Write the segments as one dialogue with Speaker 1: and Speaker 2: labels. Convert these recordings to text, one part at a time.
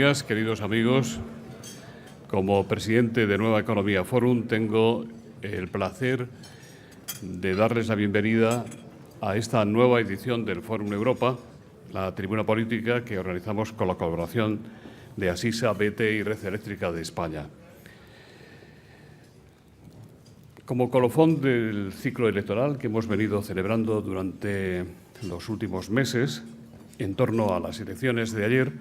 Speaker 1: Días, queridos amigos, como presidente de Nueva Economía Forum tengo el placer de darles la bienvenida a esta nueva edición del Fórum Europa, la tribuna política que organizamos con la colaboración de Asisa, BT y Red Eléctrica de España. Como colofón del ciclo electoral que hemos venido celebrando durante los últimos meses en torno a las elecciones de ayer,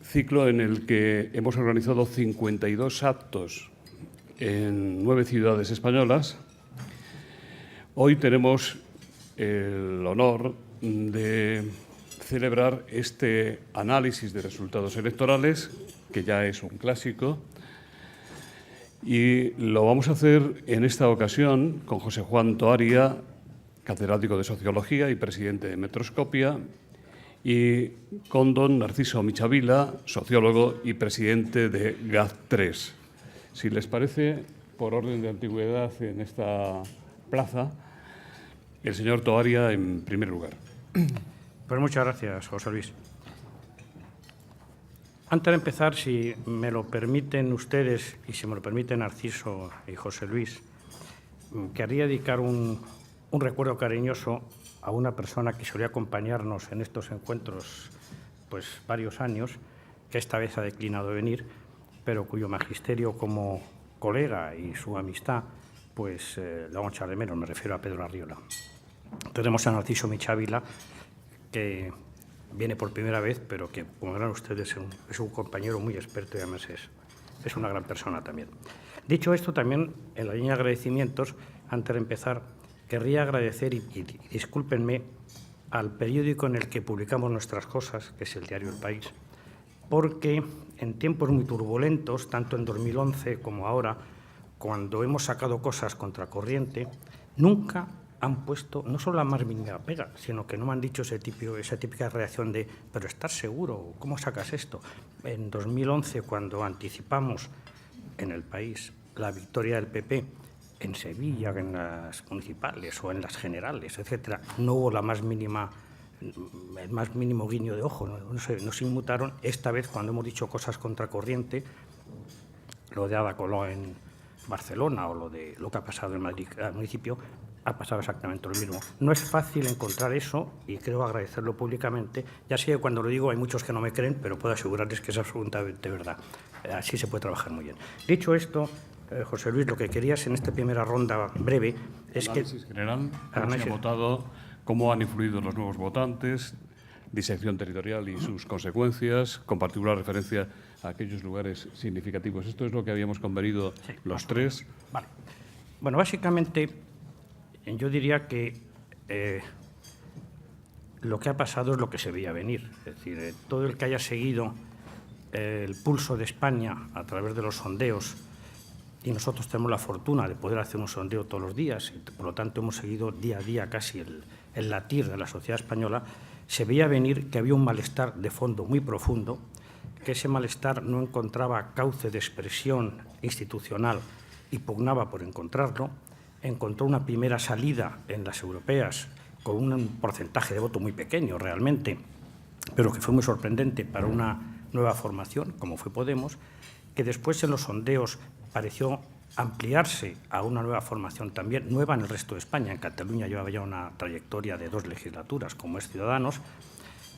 Speaker 1: ciclo en el que hemos organizado 52 actos en 9 ciudades españolas, hoy tenemos el honor de celebrar este análisis de resultados electorales, que ya es un clásico, y lo vamos a hacer en esta ocasión con José Juan Toaria, catedrático de Sociología y presidente de Metroscopia, y con don Narciso Michavila, sociólogo y presidente de GAD3. Si les parece, por orden de antigüedad en esta plaza, el señor Toaria en primer lugar.
Speaker 2: Pues muchas gracias, José Luis. Antes de empezar, si me lo permiten ustedes y si me lo permiten Narciso y José Luis, querría dedicar un recuerdo cariñoso a una persona que solía acompañarnos en estos encuentros pues varios años, que esta vez ha declinado venir, pero cuyo magisterio como colega y su amistad pues lo vamos a echar de menos. Me refiero a Pedro Arriola. Tenemos a Narciso Michavila, que viene por primera vez, pero que, como verán ustedes, es un compañero muy experto y además es una gran persona también. Dicho esto, también en la línea de agradecimientos, antes de empezar, querría agradecer, y discúlpenme, al periódico en el que publicamos nuestras cosas, que es el diario El País, porque en tiempos muy turbulentos, tanto en 2011 como ahora, cuando hemos sacado cosas contracorriente, nunca han puesto no solo la más mínima pega, sino que no me han dicho esa típica reacción de «pero ¿estás seguro? ¿Cómo sacas esto?». En 2011, cuando anticipamos en El País la victoria del PP en Sevilla, en las municipales o en las generales, etcétera, no hubo el más mínimo guiño de ojo, no se inmutaron. Esta vez, cuando hemos dicho cosas contracorriente, lo de Ada Colau en Barcelona o lo que ha pasado en Madrid, al municipio, ha pasado exactamente lo mismo. No es fácil encontrar eso y creo agradecerlo públicamente. Ya sé que cuando lo digo hay muchos que no me creen, pero puedo asegurarles que es absolutamente verdad. Así se puede trabajar muy bien. Dicho esto, José Luis, lo que querías en esta primera ronda breve es
Speaker 1: análisis general, cómo se ha votado, cómo han influido los nuevos votantes, disección territorial y sus consecuencias, con particular referencia a aquellos lugares significativos. Esto es lo que habíamos convenido los tres.
Speaker 2: Vale. Bueno, básicamente yo diría que lo que ha pasado es lo que se veía venir. Es decir, todo el que haya seguido el pulso de España a través de los sondeos, y nosotros tenemos la fortuna de poder hacer un sondeo todos los días, y por lo tanto hemos seguido día a día casi el latir de la sociedad española, se veía venir que había un malestar de fondo muy profundo, que ese malestar no encontraba cauce de expresión institucional y pugnaba por encontrarlo. Encontró una primera salida en las europeas con un porcentaje de voto muy pequeño realmente, pero que fue muy sorprendente para una nueva formación, como fue Podemos, que después en los sondeos pareció ampliarse a una nueva formación también, nueva en el resto de España. En Cataluña llevaba ya una trayectoria de 2 legislaturas, como es Ciudadanos,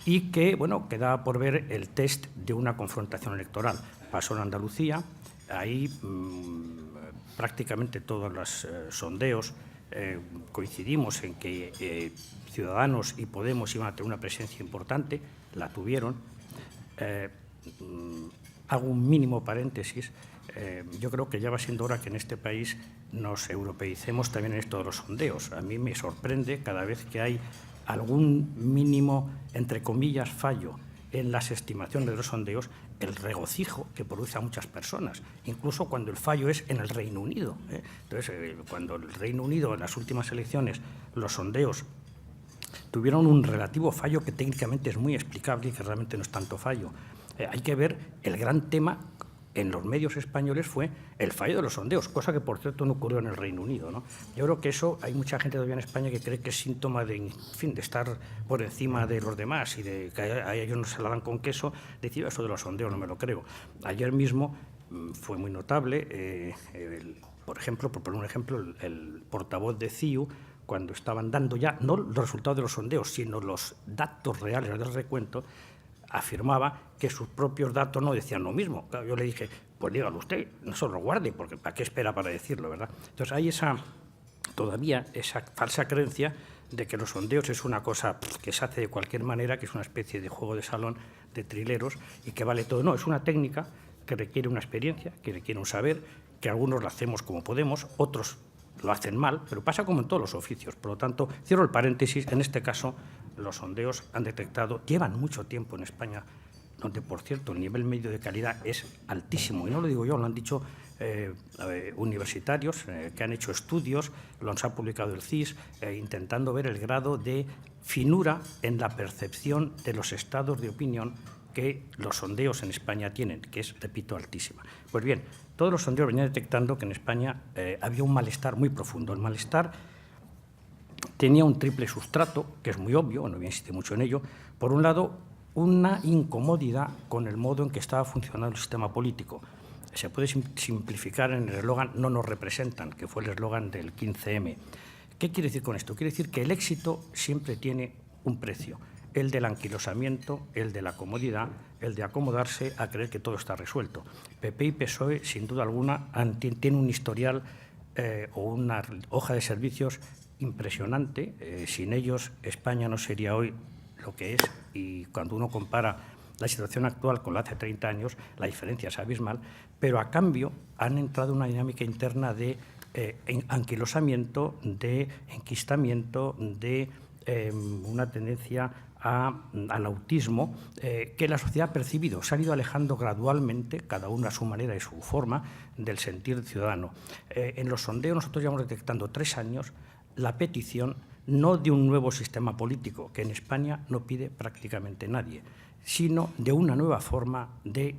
Speaker 2: y que, bueno, quedaba por ver el test de una confrontación electoral. Pasó en Andalucía, ahí prácticamente todos los sondeos coincidimos en que Ciudadanos y Podemos iban a tener una presencia importante, la tuvieron. Hago un mínimo paréntesis. Yo creo que ya va siendo hora que en este país nos europeicemos también en esto de los sondeos. A mí me sorprende cada vez que hay algún mínimo, entre comillas, fallo en las estimaciones de los sondeos, el regocijo que produce a muchas personas, incluso cuando el fallo es en el Reino Unido. Entonces, cuando el Reino Unido, en las últimas elecciones, los sondeos tuvieron un relativo fallo que técnicamente es muy explicable y que realmente no es tanto fallo. Hay que ver el gran tema en los medios españoles fue el fallo de los sondeos, cosa que, por cierto, no ocurrió en el Reino Unido, ¿no? Yo creo que eso, hay mucha gente todavía en España que cree que es síntoma de, en fin, de estar por encima de los demás y de que a ellos no se la dan con queso. Decir eso de los sondeos no me lo creo. Ayer mismo fue muy notable, por ejemplo, por poner un ejemplo, el portavoz de CiU, cuando estaban dando ya no los resultados de los sondeos, sino los datos reales del recuento, afirmaba que sus propios datos no decían lo mismo. Claro, yo le dije, pues dígalo usted, no se lo guarde, porque ¿para qué espera para decirlo, verdad? Entonces hay todavía esa falsa creencia de que los sondeos es una cosa que se hace de cualquier manera, que es una especie de juego de salón de trileros y que vale todo. No, es una técnica que requiere una experiencia, que requiere un saber, que algunos lo hacemos como podemos, otros lo hacen mal, pero pasa como en todos los oficios. Por lo tanto, cierro el paréntesis, en este caso los sondeos han detectado, llevan mucho tiempo en España, donde, por cierto, el nivel medio de calidad es altísimo, y no lo digo yo, lo han dicho universitarios que han hecho estudios, los ha publicado el CIS, intentando ver el grado de finura en la percepción de los estados de opinión que los sondeos en España tienen, que es, repito, altísima. Pues bien, todos los sondeos venían detectando que en España había un malestar muy profundo. El malestar tenía un triple sustrato, que es muy obvio, no voy a insistir mucho en ello. Por un lado, una incomodidad con el modo en que estaba funcionando el sistema político. Se puede simplificar en el eslogan «no nos representan», que fue el eslogan del 15M. ¿Qué quiere decir con esto? Quiere decir que el éxito siempre tiene un precio, el del anquilosamiento, el de la comodidad, el de acomodarse a creer que todo está resuelto. PP y PSOE, sin duda alguna, tienen un historial o una hoja de servicios impresionante. Sin ellos, España no sería hoy lo que es, y cuando uno compara la situación actual con la de hace 30 años, la diferencia es abismal, pero a cambio han entrado en una dinámica interna de anquilosamiento, de enquistamiento, de una tendencia al autismo que la sociedad ha percibido. Se han ido alejando gradualmente, cada uno a su manera y su forma, del sentir ciudadano. En los sondeos nosotros llevamos detectando 3 años la petición no de un nuevo sistema político, que en España no pide prácticamente nadie, sino de una nueva forma de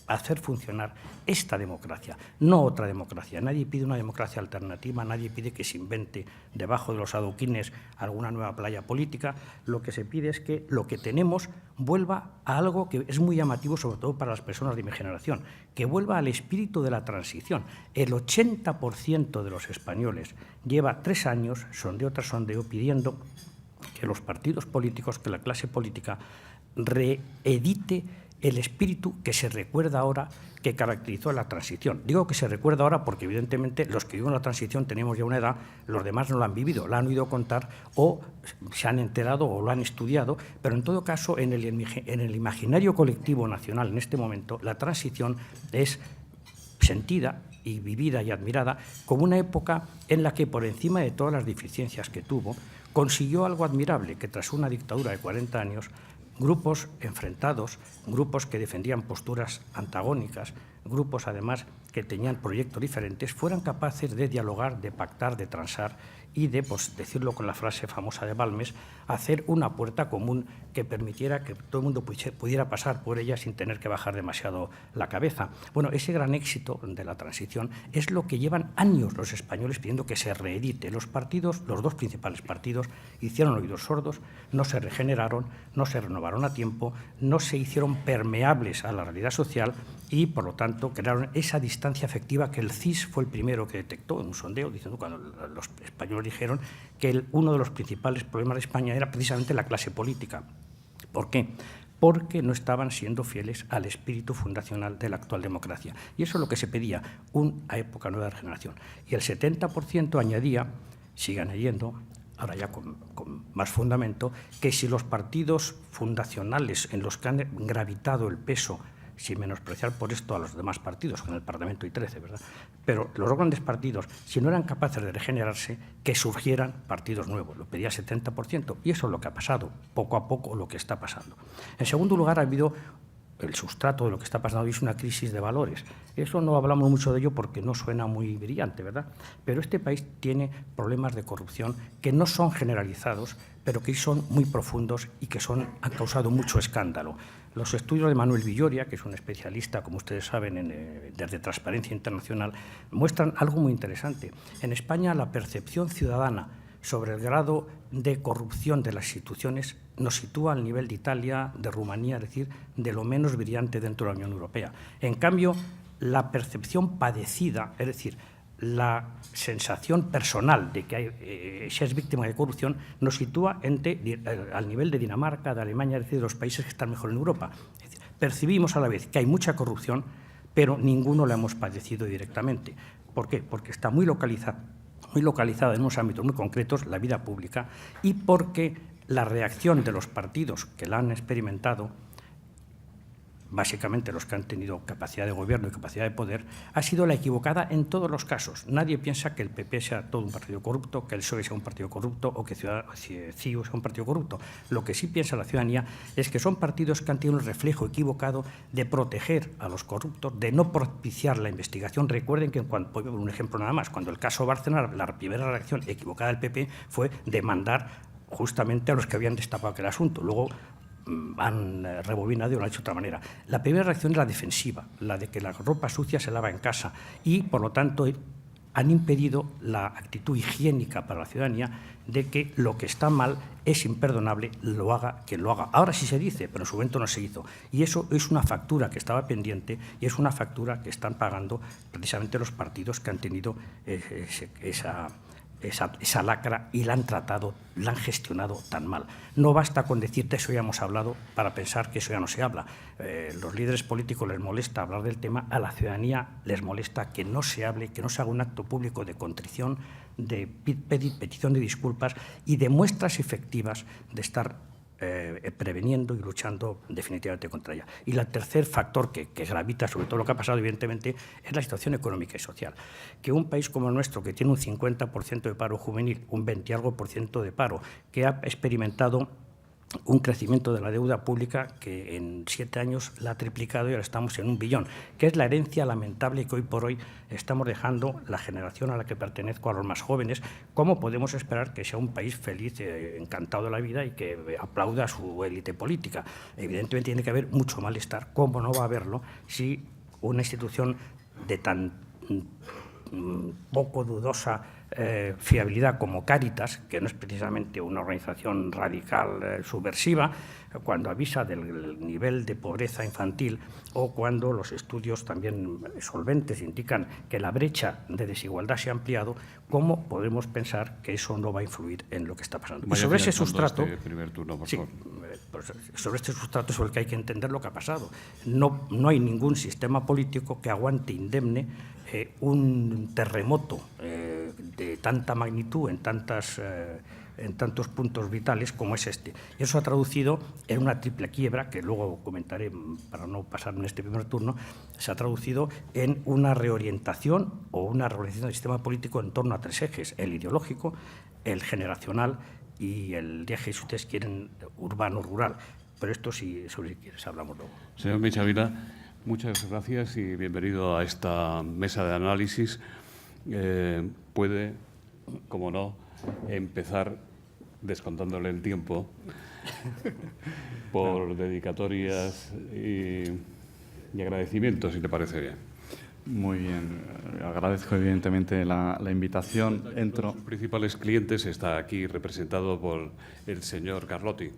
Speaker 2: hacer funcionar esta democracia, no otra democracia. Nadie pide una democracia alternativa, nadie pide que se invente debajo de los adoquines alguna nueva playa política. Lo que se pide es que lo que tenemos vuelva a algo que es muy llamativo, sobre todo para las personas de mi generación, que vuelva al espíritu de la transición. El 80% de los españoles lleva 3 años, sondeo tras sondeo, pidiendo que los partidos políticos, que la clase política reedite el espíritu que se recuerda ahora que caracterizó la transición. Digo que se recuerda ahora porque, evidentemente, los que vivimos la transición tenemos ya una edad, los demás no la han vivido, la han oído contar o se han enterado o lo han estudiado, pero en todo caso, en el imaginario colectivo nacional en este momento, la transición es sentida y vivida y admirada como una época en la que, por encima de todas las deficiencias que tuvo, consiguió algo admirable, que tras una dictadura de 40 años, grupos enfrentados, grupos que defendían posturas antagónicas, grupos además que tenían proyectos diferentes, fueran capaces de dialogar, de pactar, de transar y de, pues, decirlo con la frase famosa de Balmes, hacer una puerta común que permitiera que todo el mundo pudiera pasar por ella sin tener que bajar demasiado la cabeza. Bueno, ese gran éxito de la transición es lo que llevan años los españoles pidiendo que se reedite. Los partidos, los 2 principales partidos, hicieron oídos sordos, no se regeneraron, no se renovaron a tiempo, no se hicieron permeables a la realidad social y, por lo tanto, crearon esa distancia afectiva que el CIS fue el primero que detectó en un sondeo, diciendo cuando los españoles dijeron que uno de los principales problemas de España era precisamente la clase política. ¿Por qué? Porque no estaban siendo fieles al espíritu fundacional de la actual democracia. Y eso es lo que se pedía, una época nueva de regeneración. Y el 70% añadía, sigan leyendo, ahora ya con más fundamento, que si los partidos fundacionales en los que han gravitado el peso, sin menospreciar por esto a los demás partidos, que en el Parlamento hay 13, ¿verdad? Pero los grandes partidos, si no eran capaces de regenerarse, que surgieran partidos nuevos. Lo pedía 70%, y eso es lo que ha pasado, poco a poco lo que está pasando. En segundo lugar, ha habido el sustrato de lo que está pasando es una crisis de valores. Eso no hablamos mucho de ello porque no suena muy brillante, ¿verdad? Pero este país tiene problemas de corrupción que no son generalizados, pero que son muy profundos y que han causado mucho escándalo. Los estudios de Manuel Villoria, que es un especialista, como ustedes saben, desde Transparencia Internacional, muestran algo muy interesante. En España, la percepción ciudadana sobre el grado de corrupción de las instituciones nos sitúa al nivel de Italia, de Rumanía, es decir, de lo menos brillante dentro de la Unión Europea. En cambio, la percepción padecida, es decir, la sensación personal de que se es víctima de corrupción, nos sitúa al nivel de Dinamarca, de Alemania, es decir, de los países que están mejor en Europa. Es decir, percibimos a la vez que hay mucha corrupción, pero ninguno la hemos padecido directamente. ¿Por qué? Porque está muy localizada en unos ámbitos muy concretos, la vida pública, y porque la reacción de los partidos que la han experimentado, básicamente los que han tenido capacidad de gobierno y capacidad de poder, ha sido la equivocada en todos los casos. Nadie piensa que el PP sea todo un partido corrupto, que el PSOE sea un partido corrupto o que CiU sea un partido corrupto. Lo que sí piensa la ciudadanía es que son partidos que han tenido un reflejo equivocado de proteger a los corruptos, de no propiciar la investigación. Recuerden que, por un ejemplo nada más, cuando el caso Bárcenas, la primera reacción equivocada del PP fue demandar justamente a los que habían destapado aquel asunto. Luego han rebobinado y lo han hecho de otra manera. La primera reacción es la defensiva, la de que la ropa sucia se lava en casa y, por lo tanto, han impedido la actitud higiénica para la ciudadanía de que lo que está mal es imperdonable, lo haga quien lo haga. Ahora sí se dice, pero en su momento no se hizo. Y eso es una factura que estaba pendiente y es una factura que están pagando precisamente los partidos que han tenido esa lacra y la han tratado, la han gestionado tan mal. No basta con decirte eso ya hemos hablado para pensar que eso ya no se habla. Los líderes políticos les molesta hablar del tema, a la ciudadanía les molesta que no se hable, que no se haga un acto público de contrición, de petición de disculpas y de muestras efectivas de estar preveniendo y luchando definitivamente contra ella. Y el tercer factor que gravita sobre todo lo que ha pasado, evidentemente, es la situación económica y social. Que un país como el nuestro, que tiene un 50% de paro juvenil, un 20 y algo % de paro, que ha experimentado un crecimiento de la deuda pública que en 7 años la ha triplicado y ahora estamos en 1 billón, que es la herencia lamentable que hoy por hoy estamos dejando la generación a la que pertenezco, a los más jóvenes. ¿Cómo podemos esperar que sea un país feliz, encantado de la vida y que aplauda a su élite política? Evidentemente tiene que haber mucho malestar. ¿Cómo no va a haberlo si una institución de tan poco dudosa fiabilidad como Cáritas, que no es precisamente una organización radical subversiva, cuando avisa del nivel de pobreza infantil o cuando los estudios también solventes indican que la brecha de desigualdad se ha ampliado, ¿cómo podemos pensar que eso no va a influir en lo que está pasando? Y sobre ese sustrato, sobre este sustrato sobre el que hay que entender lo que ha pasado. No hay ningún sistema político que aguante indemne un terremoto de tanta magnitud en tantos puntos vitales como es este. Y eso ha traducido en una triple quiebra, que luego comentaré para no pasar en este primer turno, se ha traducido en una reorientación o una reorientación del sistema político en torno a 3 ejes: el ideológico, el generacional y el eje, si ustedes quieren, urbano-rural. Pero esto, si quieres, hablamos luego.
Speaker 1: Señor Michavila, muchas gracias y bienvenido a esta mesa de análisis. Puede, como no, empezar descontándole el tiempo por dedicatorias y agradecimientos, si te parece bien.
Speaker 3: Muy bien. Agradezco evidentemente la invitación.
Speaker 1: Entro. Los principales clientes está aquí representado por el señor Carlotti.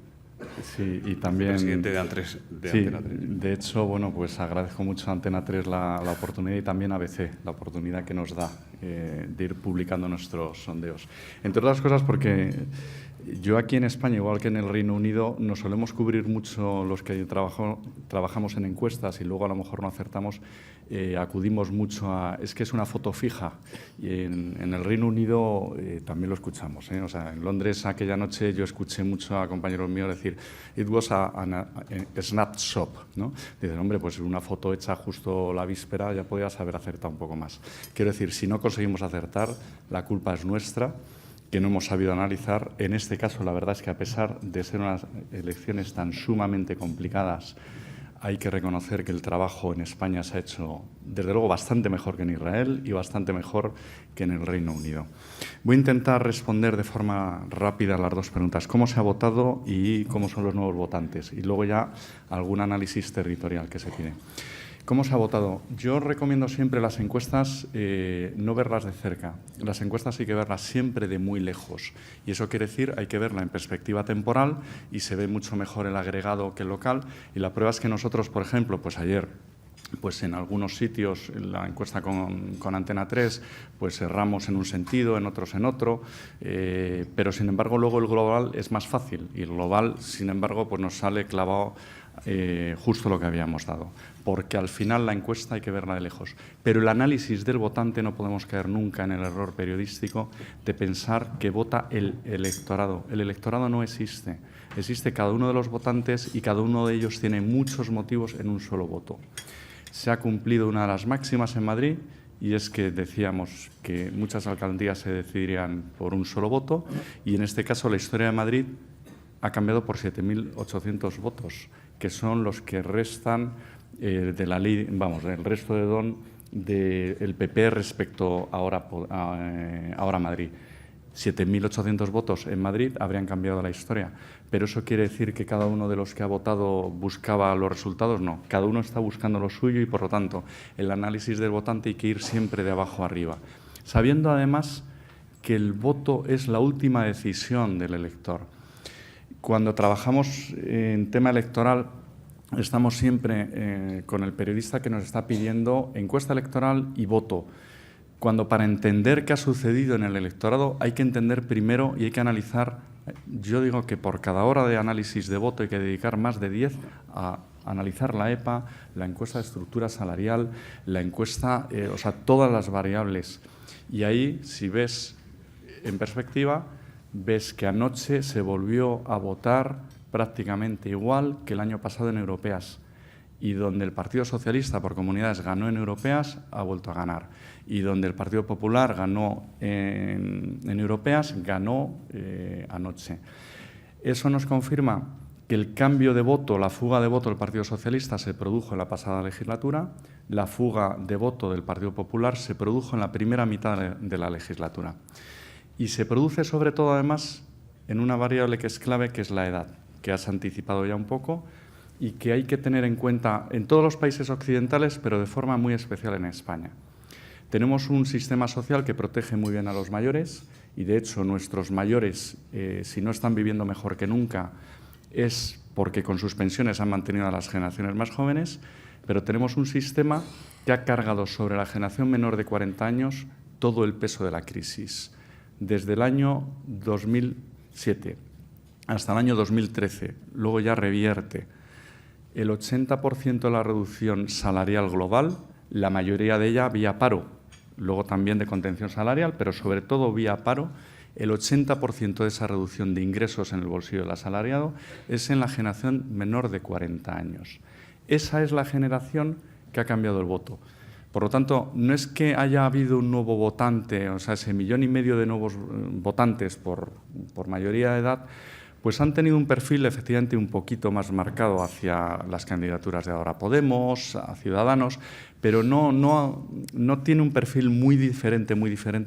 Speaker 3: Sí, y también
Speaker 1: presidente de Antena 3.
Speaker 3: De hecho, bueno, pues agradezco mucho a Antena 3 la oportunidad y también a ABC la oportunidad que nos da de ir publicando nuestros sondeos. Entre otras cosas porque yo aquí en España, igual que en el Reino Unido, nos solemos cubrir mucho los que trabajamos en encuestas y luego a lo mejor no acertamos, acudimos mucho a... Es que es una foto fija y en el Reino Unido también lo escuchamos. O sea, en Londres aquella noche yo escuché mucho a compañeros míos decir «It was a snapshot», ¿no? Dicen, hombre, pues una foto hecha justo la víspera ya podías haber acertado un poco más. Quiero decir, si no conseguimos acertar, la culpa es nuestra, que no hemos sabido analizar. En este caso, la verdad es que a pesar de ser unas elecciones tan sumamente complicadas, hay que reconocer que el trabajo en España se ha hecho, desde luego, bastante mejor que en Israel y bastante mejor que en el Reino Unido. Voy a intentar responder de forma rápida a las dos preguntas. ¿Cómo se ha votado y cómo son los nuevos votantes? Y luego ya algún análisis territorial que se tiene. ¿Cómo se ha votado? Yo recomiendo siempre las encuestas no verlas de cerca. Las encuestas hay que verlas siempre de muy lejos. Y eso quiere decir hay que verla en perspectiva temporal y se ve mucho mejor el agregado que el local. Y la prueba es que nosotros, por ejemplo, pues ayer, pues en algunos sitios, en la encuesta con Antena 3, pues erramos en un sentido, en otros en otro, pero sin embargo luego el global es más fácil y el global, sin embargo, pues nos sale clavado justo lo que habíamos dado, porque al final la encuesta hay que verla de lejos. Pero el análisis del votante no podemos caer nunca en el error periodístico de pensar que vota el electorado. El electorado no existe. Existe cada uno de los votantes y cada uno de ellos tiene muchos motivos en un solo voto. Se ha cumplido una de las máximas en Madrid y es que decíamos que muchas alcaldías se decidirían por un solo voto y en este caso la historia de Madrid ha cambiado por 7.800 votos, que son los que restan de la ley, vamos, del resto de DON del PP respecto ahora Madrid. 7.800 votos en Madrid habrían cambiado la historia. ¿Pero eso quiere decir que cada uno de los que ha votado buscaba los resultados? No, cada uno está buscando lo suyo y, por lo tanto, el análisis del votante hay que ir siempre de abajo arriba. Sabiendo, además, que el voto es la última decisión del elector. Cuando trabajamos en tema electoral, estamos siempre con el periodista que nos está pidiendo encuesta electoral y voto. Cuando para entender qué ha sucedido en el electorado hay que entender primero y hay que analizar, yo digo que por cada hora de análisis de voto hay que dedicar más de 10 a analizar la EPA, la encuesta de estructura salarial, la encuesta, o sea, todas las variables. Y ahí, si ves en perspectiva, ves que anoche se volvió a votar prácticamente igual que el año pasado en europeas. Y donde el Partido Socialista por comunidades ganó en europeas, ha vuelto a ganar. Y donde el Partido Popular ganó en europeas, ganó anoche. Eso nos confirma que el cambio de voto, la fuga de voto del Partido Socialista se produjo en la pasada legislatura, la fuga de voto del Partido Popular se produjo en la primera mitad de la legislatura. Y se produce sobre todo, además, en una variable que es clave, que es la edad, que has anticipado ya un poco, y que hay que tener en cuenta en todos los países occidentales, pero de forma muy especial en España. Tenemos un sistema social que protege muy bien a los mayores y, de hecho, nuestros mayores, si no están viviendo mejor que nunca, es porque con sus pensiones han mantenido a las generaciones más jóvenes, pero tenemos un sistema que ha cargado sobre la generación menor de 40 años todo el peso de la crisis. Desde el año 2007 hasta el año 2013, luego ya revierte. El 80% de la reducción salarial global, la mayoría de ella vía paro, luego también de contención salarial, pero sobre todo vía paro, el 80% de esa reducción de ingresos en el bolsillo del asalariado es en la generación menor de 40 años. Esa es la generación que ha cambiado el voto. Por lo tanto, no es que haya habido un nuevo votante, o sea, ese 1,5 millones de nuevos votantes por mayoría de edad, pues han tenido un perfil efectivamente un poquito más marcado hacia las candidaturas de Ahora Podemos, a Ciudadanos, pero no tiene un perfil muy diferente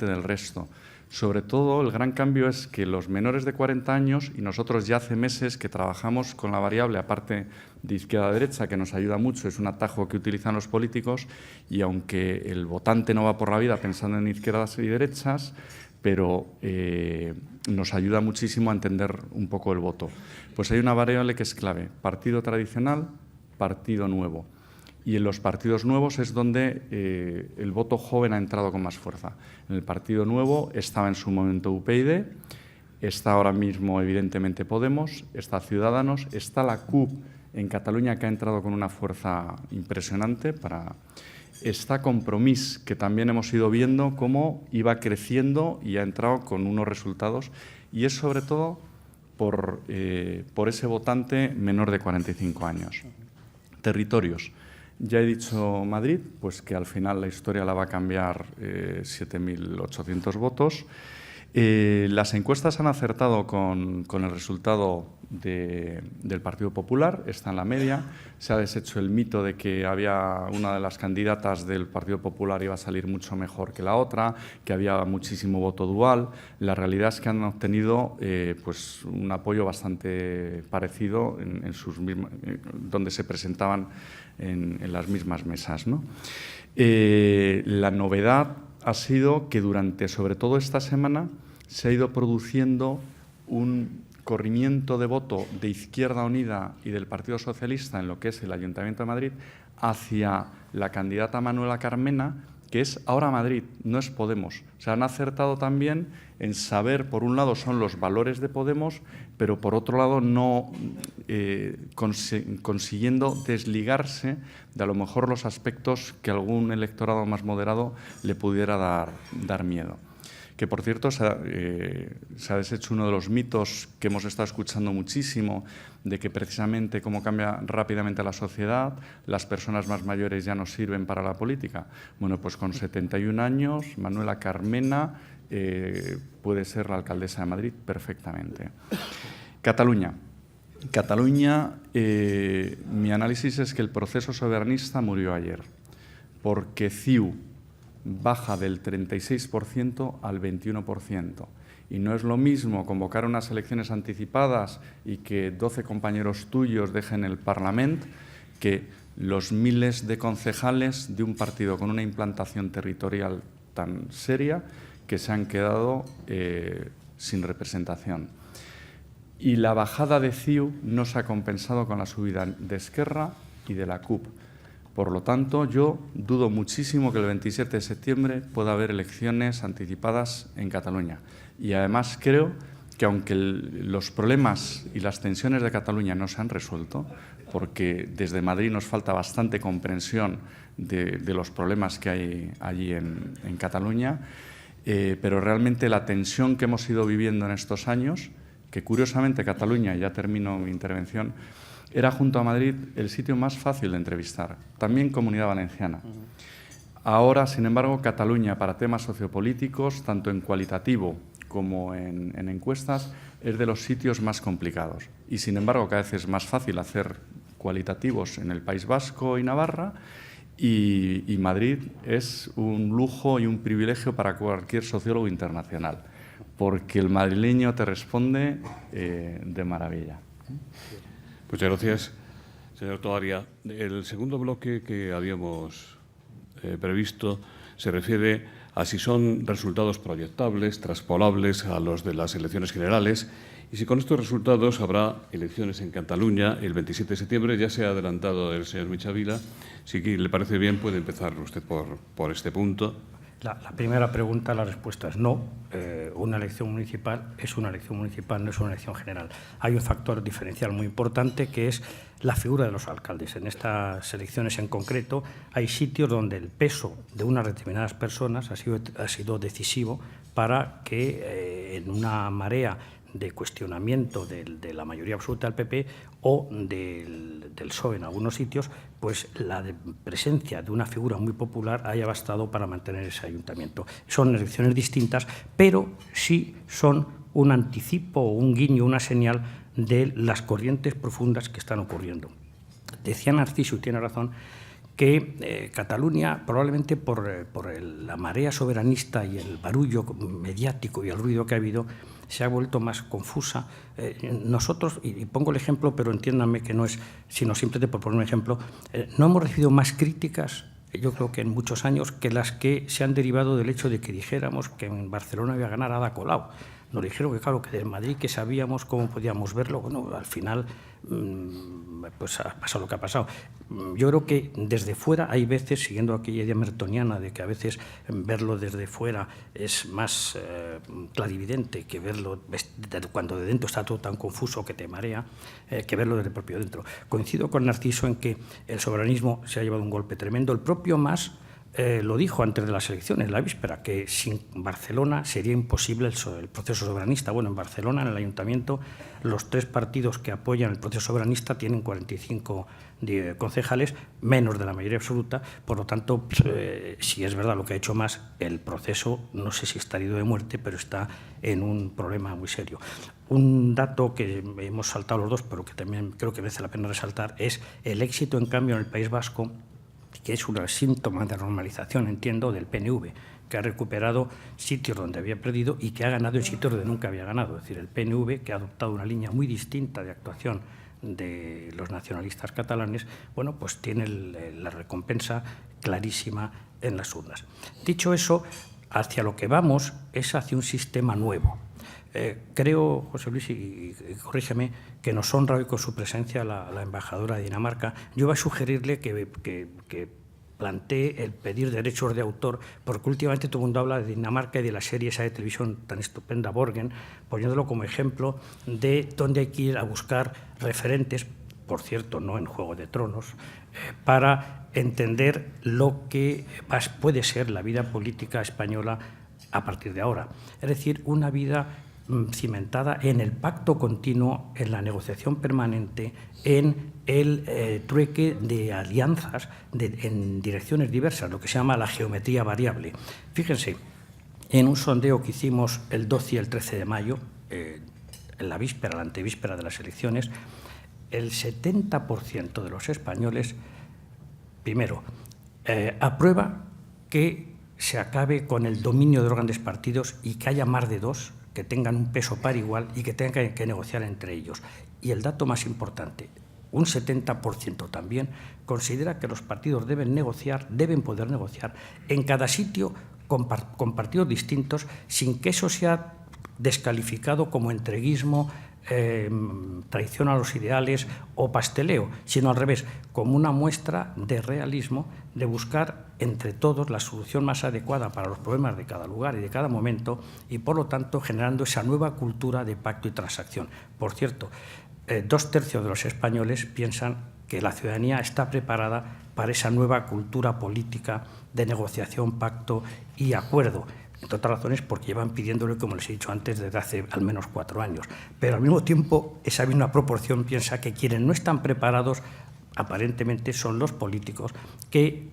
Speaker 3: del resto. Sobre todo, el gran cambio es que los menores de 40 años, y nosotros ya hace meses que trabajamos con la variable, aparte de izquierda a derecha, que nos ayuda mucho, es un atajo que utilizan los políticos, y aunque el votante no va por la vida pensando en izquierdas y derechas, pero nos ayuda muchísimo a entender un poco el voto. Pues hay una variable que es clave: partido tradicional, partido nuevo. Y en los partidos nuevos es donde el voto joven ha entrado con más fuerza. En el partido nuevo estaba en su momento UPyD, está ahora mismo evidentemente Podemos, está Ciudadanos, está la CUP en Cataluña, que ha entrado con una fuerza impresionante Está Compromís, que también hemos ido viendo cómo iba creciendo y ha entrado con unos resultados, y es sobre todo por ese votante menor de 45 años. Territorios. Ya he dicho Madrid, pues que al final la historia la va a cambiar 7.800 votos. Las encuestas han acertado con el resultado del Partido Popular, está en la media. Se ha deshecho el mito de que había una de las candidatas del Partido Popular iba a salir mucho mejor que la otra, que había muchísimo voto dual. La realidad es que han obtenido pues un apoyo bastante parecido en sus mismas, donde se presentaban en las mismas mesas, ¿no? La novedad ha sido que durante, sobre todo esta semana, se ha ido produciendo un corrimiento de voto de Izquierda Unida y del Partido Socialista en lo que es el Ayuntamiento de Madrid hacia la candidata Manuela Carmena, que es ahora Madrid, no es Podemos. O sea, han acertado también en saber, por un lado, son los valores de Podemos, pero por otro lado, no consiguiendo desligarse de a lo mejor los aspectos que algún electorado más moderado le pudiera dar miedo. Que, por cierto, se ha deshecho uno de los mitos que hemos estado escuchando muchísimo, de que precisamente como cambia rápidamente la sociedad, las personas más mayores ya no sirven para la política. Bueno, pues con 71 años, Manuela Carmena puede ser la alcaldesa de Madrid perfectamente. Cataluña. Cataluña, mi análisis es que el proceso soberanista murió ayer, porque CiU baja del 36% al 21%. Y no es lo mismo convocar unas elecciones anticipadas y que 12 compañeros tuyos dejen el Parlamento que los miles de concejales de un partido con una implantación territorial tan seria que se han quedado sin representación. Y la bajada de CiU no se ha compensado con la subida de Esquerra y de la CUP. Por lo tanto, yo dudo muchísimo que el 27 de septiembre pueda haber elecciones anticipadas en Cataluña. Y además creo que aunque los problemas y las tensiones de Cataluña no se han resuelto, porque desde Madrid nos falta bastante comprensión de los problemas que hay allí en Cataluña, pero realmente la tensión que hemos ido viviendo en estos años, que curiosamente Cataluña, ya termino mi intervención, era junto a Madrid el sitio más fácil de entrevistar, también Comunidad Valenciana. Ahora, sin embargo, Cataluña, para temas sociopolíticos, tanto en cualitativo como en encuestas, es de los sitios más complicados. Y, sin embargo, cada vez es más fácil hacer cualitativos en el País Vasco y Navarra, y Madrid es un lujo y un privilegio para cualquier sociólogo internacional, porque el madrileño te responde de maravilla.
Speaker 1: Muchas gracias, señor Toaria. El segundo bloque que habíamos previsto se refiere a si son resultados proyectables, traspolables a los de las elecciones generales y si con estos resultados habrá elecciones en Cataluña el 27 de septiembre. Ya se ha adelantado el señor Michavila. Si le parece bien, puede empezar usted por este punto.
Speaker 2: La primera pregunta, la respuesta es no. Una elección municipal es una elección municipal, no es una elección general. Hay un factor diferencial muy importante que es la figura de los alcaldes. En estas elecciones en concreto hay sitios donde el peso de unas determinadas personas ha sido decisivo para que en una marea de cuestionamiento de la mayoría absoluta del PP o del PSOE en algunos sitios, pues la presencia de una figura muy popular haya bastado para mantener ese ayuntamiento. Son elecciones distintas, pero sí son un anticipo, un guiño, una señal de las corrientes profundas que están ocurriendo. Decía Narciso, y tiene razón, que Cataluña, probablemente por la marea soberanista y el barullo mediático y el ruido que ha habido, se ha vuelto más confusa. Nosotros, y pongo el ejemplo, pero entiéndanme que no es, sino simplemente por poner un ejemplo, no hemos recibido más críticas, yo creo que en muchos años, que las que se han derivado del hecho de que dijéramos que en Barcelona iba a ganar Ada Colau. Nos dijeron que, claro, que de Madrid, que sabíamos cómo podíamos verlo. Bueno, al final pues ha pasado lo que ha pasado. Yo creo que desde fuera hay veces, siguiendo aquella idea mertoniana de que a veces verlo desde fuera es más clarividente que verlo cuando de dentro está todo tan confuso que te marea, que verlo desde el propio dentro. Coincido con Narciso en que el soberanismo se ha llevado un golpe tremendo. El propio Mas lo dijo antes de las elecciones, la víspera, que sin Barcelona sería imposible el proceso soberanista. Bueno, en Barcelona, en el ayuntamiento, los 3 partidos que apoyan el proceso soberanista tienen 45 concejales, menos de la mayoría absoluta. Por lo tanto, si es verdad lo que ha hecho Mas, el proceso, no sé si está herido de muerte, pero está en un problema muy serio. Un dato que hemos saltado los dos, pero que también creo que merece la pena resaltar, es el éxito, en cambio, en el País Vasco, que es un síntoma de normalización, entiendo, del PNV, que ha recuperado sitios donde había perdido y que ha ganado en sitios donde nunca había ganado. Es decir, el PNV, que ha adoptado una línea muy distinta de actuación de los nacionalistas catalanes, bueno, pues tiene la recompensa clarísima en las urnas. Dicho eso, hacia lo que vamos es hacia un sistema nuevo. Creo, José Luis, y corrígeme, que nos honra hoy con su presencia la embajadora de Dinamarca. Yo voy a sugerirle que plantee el pedir derechos de autor, porque últimamente todo el mundo habla de Dinamarca y de la serie esa de televisión tan estupenda, Borgen, poniéndolo como ejemplo de dónde hay que ir a buscar referentes, por cierto, no en Juego de Tronos, para entender lo que puede ser la vida política española a partir de ahora. Es decir, una vida cimentada en el pacto continuo, en la negociación permanente, en el trueque de alianzas en direcciones diversas, lo que se llama la geometría variable. Fíjense, en un sondeo que hicimos el 12 y el 13 de mayo, en la víspera, la antevíspera de las elecciones, el 70% de los españoles, primero, aprueba que se acabe con el dominio de los grandes partidos y que haya más de 2 que tengan un peso par igual y que tengan que negociar entre ellos. Y el dato más importante, un 70% también considera que los partidos deben poder negociar en cada sitio con partidos distintos, sin que eso sea descalificado como entreguismo, traición a los ideales o pasteleo, sino al revés, como una muestra de realismo, de buscar entre todos la solución más adecuada para los problemas de cada lugar y de cada momento, y por lo tanto generando esa nueva cultura de pacto y transacción. Por cierto, 2/3 de los españoles piensan que la ciudadanía está preparada para esa nueva cultura política de negociación, pacto y acuerdo. Entre otras razones porque llevan pidiéndolo, como les he dicho antes, desde hace al menos 4 años. Pero al mismo tiempo, esa misma proporción piensa que quienes no están preparados, aparentemente, son los políticos que,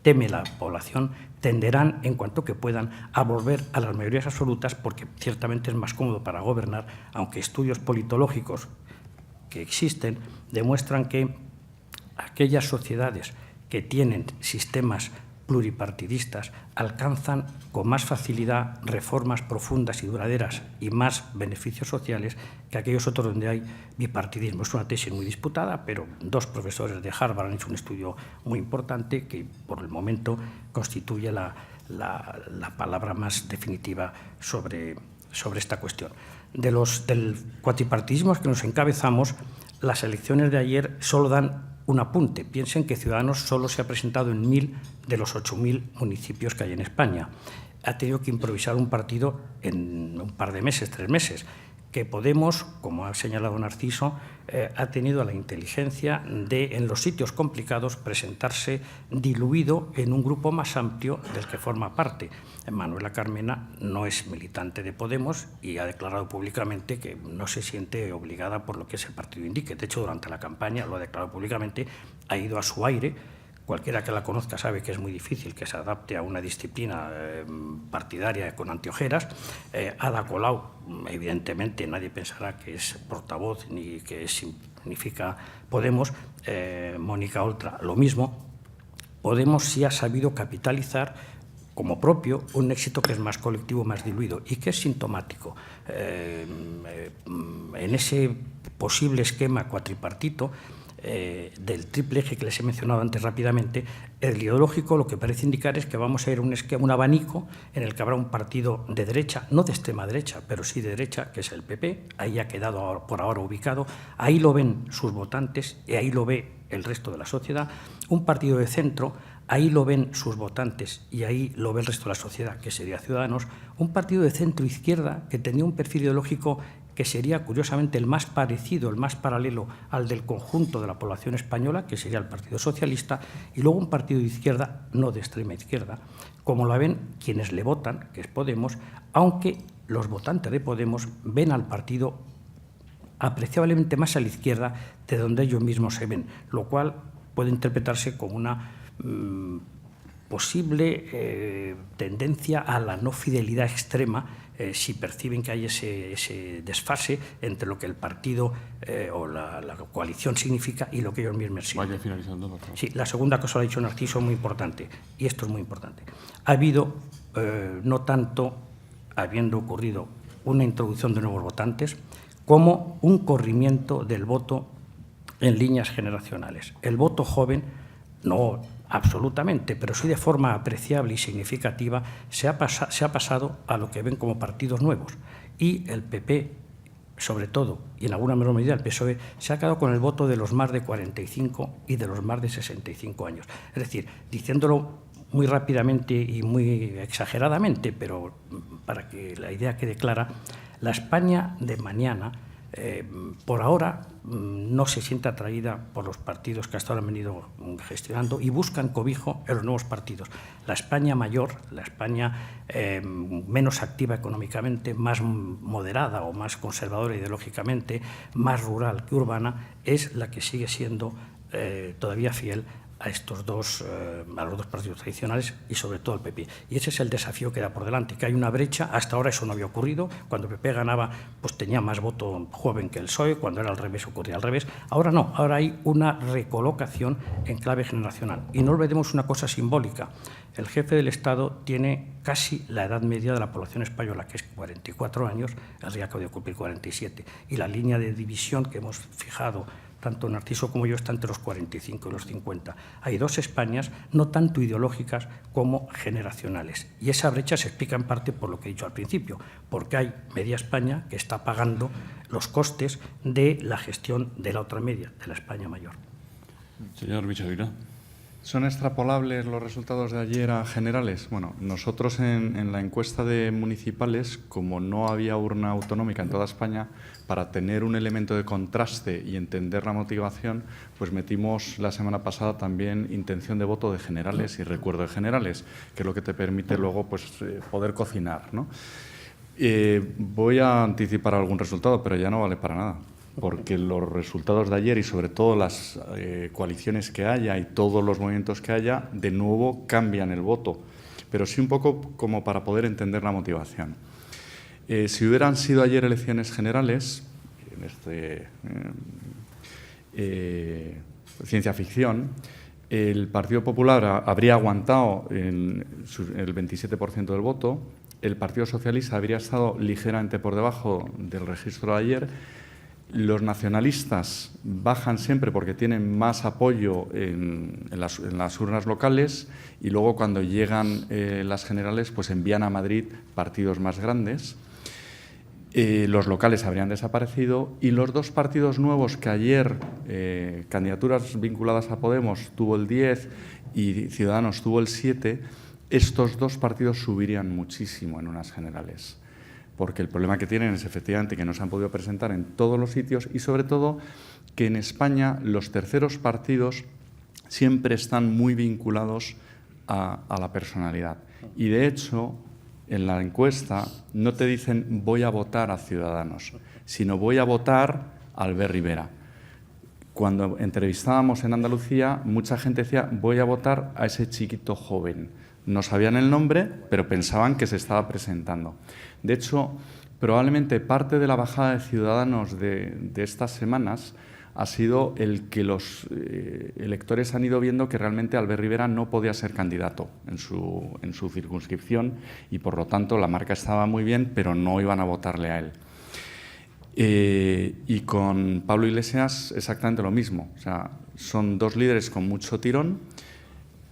Speaker 2: teme la población, tenderán, en cuanto que puedan, a volver a las mayorías absolutas, porque ciertamente es más cómodo para gobernar, aunque estudios politológicos que existen demuestran que aquellas sociedades que tienen sistemas pluripartidistas alcanzan con más facilidad reformas profundas y duraderas y más beneficios sociales que aquellos otros donde hay bipartidismo. Es una tesis muy disputada, pero 2 profesores de Harvard han hecho un estudio muy importante que por el momento constituye la palabra más definitiva sobre esta cuestión. Del cuatripartidismo que nos encabezamos, las elecciones de ayer solo dan un apunte. Piensen que Ciudadanos solo se ha presentado en 1.000 de los 8.000 municipios que hay en España. Ha tenido que improvisar un partido en un par de meses, 3 meses. Que Podemos, como ha señalado Narciso, ha tenido la inteligencia de, en los sitios complicados, presentarse diluido en un grupo más amplio del que forma parte. Manuela Carmena no es militante de Podemos y ha declarado públicamente que no se siente obligada por lo que ese partido indique. De hecho, durante la campaña lo ha declarado públicamente, ha ido a su aire. Cualquiera que la conozca sabe que es muy difícil que se adapte a una disciplina partidaria con anteojeras. Ada Colau, evidentemente, nadie pensará que es portavoz ni que significa Podemos. Mónica Oltra, lo mismo. Podemos sí ha sabido capitalizar como propio un éxito que es más colectivo, más diluido y que es sintomático. En ese posible esquema cuatripartito, del triple eje que les he mencionado antes rápidamente, el ideológico lo que parece indicar es que vamos a ir a un abanico en el que habrá un partido de derecha, no de extrema derecha, pero sí de derecha, que es el PP, ahí ha quedado por ahora ubicado, ahí lo ven sus votantes y ahí lo ve el resto de la sociedad. Un partido de centro, ahí lo ven sus votantes y ahí lo ve el resto de la sociedad, que sería Ciudadanos. Un partido de centro-izquierda que tenía un perfil ideológico que sería curiosamente el más parecido, el más paralelo al del conjunto de la población española, que sería el Partido Socialista, y luego un partido de izquierda, no de extrema izquierda, como la ven quienes le votan, que es Podemos, aunque los votantes de Podemos ven al partido apreciablemente más a la izquierda de donde ellos mismos se ven, lo cual puede interpretarse como una posible tendencia a la no fidelidad extrema si perciben que hay ese desfase entre lo que el partido o la coalición significa y lo que ellos mismos significan.
Speaker 1: Vaya finalizando, por favor.
Speaker 2: Sí, la segunda cosa lo ha dicho Narciso, muy importante, y esto es muy importante. Ha habido, no tanto habiendo ocurrido una introducción de nuevos votantes, como un corrimiento del voto en líneas generacionales. El voto joven, no absolutamente, pero sí de forma apreciable y significativa, se ha pasado a lo que ven como partidos nuevos. Y el PP, sobre todo, y en alguna menor medida el PSOE, se ha quedado con el voto de los más de 45 y de los más de 65 años. Es decir, diciéndolo muy rápidamente y muy exageradamente, pero para que la idea quede clara, la España de mañana, por ahora, no se siente atraída por los partidos que hasta ahora han venido gestionando y buscan cobijo en los nuevos partidos. La España mayor, la España menos activa económicamente, más moderada o más conservadora ideológicamente, más rural que urbana, es la que sigue siendo todavía fiel a los dos partidos tradicionales y sobre todo al PP. Y ese es el desafío que da por delante, que hay una brecha. Hasta ahora eso no había ocurrido. Cuando el PP ganaba, pues tenía más voto joven que el PSOE. Cuando era al revés, ocurría al revés. Ahora no, ahora hay una recolocación en clave generacional. Y no olvidemos una cosa simbólica. El jefe del Estado tiene casi la edad media de la población española, que es 44 años, el día acaba de cumplir 47. Y la línea de división que hemos fijado tanto Narciso como yo, está entre los 45 y los 50. Hay dos Españas, no tanto ideológicas como generacionales. Y esa brecha se explica en parte por lo que he dicho al principio, porque hay media España que está pagando los costes de la gestión de la otra media, de la España mayor.
Speaker 1: Señor Michavila.
Speaker 3: ¿Son extrapolables los resultados de ayer a generales? Bueno, nosotros en la encuesta de municipales, como no había urna autonómica en toda España, para tener un elemento de contraste y entender la motivación, pues metimos la semana pasada también intención de voto de generales y recuerdo de generales, que es lo que te permite luego pues, poder cocinar, ¿no? Voy a anticipar algún resultado, pero ya no vale para nada, porque los resultados de ayer y sobre todo las coaliciones que haya y todos los movimientos que haya, de nuevo cambian el voto, pero sí un poco como para poder entender la motivación. Si hubieran sido ayer elecciones generales, en ciencia ficción, el Partido Popular habría aguantado el 27% del voto, el Partido Socialista habría estado ligeramente por debajo del registro de ayer. Los nacionalistas bajan siempre porque tienen más apoyo en las urnas locales y luego cuando llegan las generales pues envían a Madrid partidos más grandes. Los locales habrían desaparecido y los dos partidos nuevos que ayer, candidaturas vinculadas a Podemos, tuvo el 10 y Ciudadanos tuvo el 7, estos dos partidos subirían muchísimo en unas generales. Porque el problema que tienen es efectivamente que no se han podido presentar en todos los sitios y sobre todo que en España los terceros partidos siempre están muy vinculados a la personalidad. Y de hecho, en la encuesta no te dicen voy a votar a Ciudadanos, sino voy a votar a Albert Rivera. Cuando entrevistábamos en Andalucía, mucha gente decía voy a votar a ese chiquito joven. No sabían el nombre, pero pensaban que se estaba presentando. De hecho, probablemente parte de la bajada de Ciudadanos de estas semanas ha sido el que los electores han ido viendo que realmente Albert Rivera no podía ser candidato en su circunscripción y, por lo tanto, la marca estaba muy bien, pero no iban a votarle a él. Y con Pablo Iglesias exactamente lo mismo. O sea, son dos líderes con mucho tirón,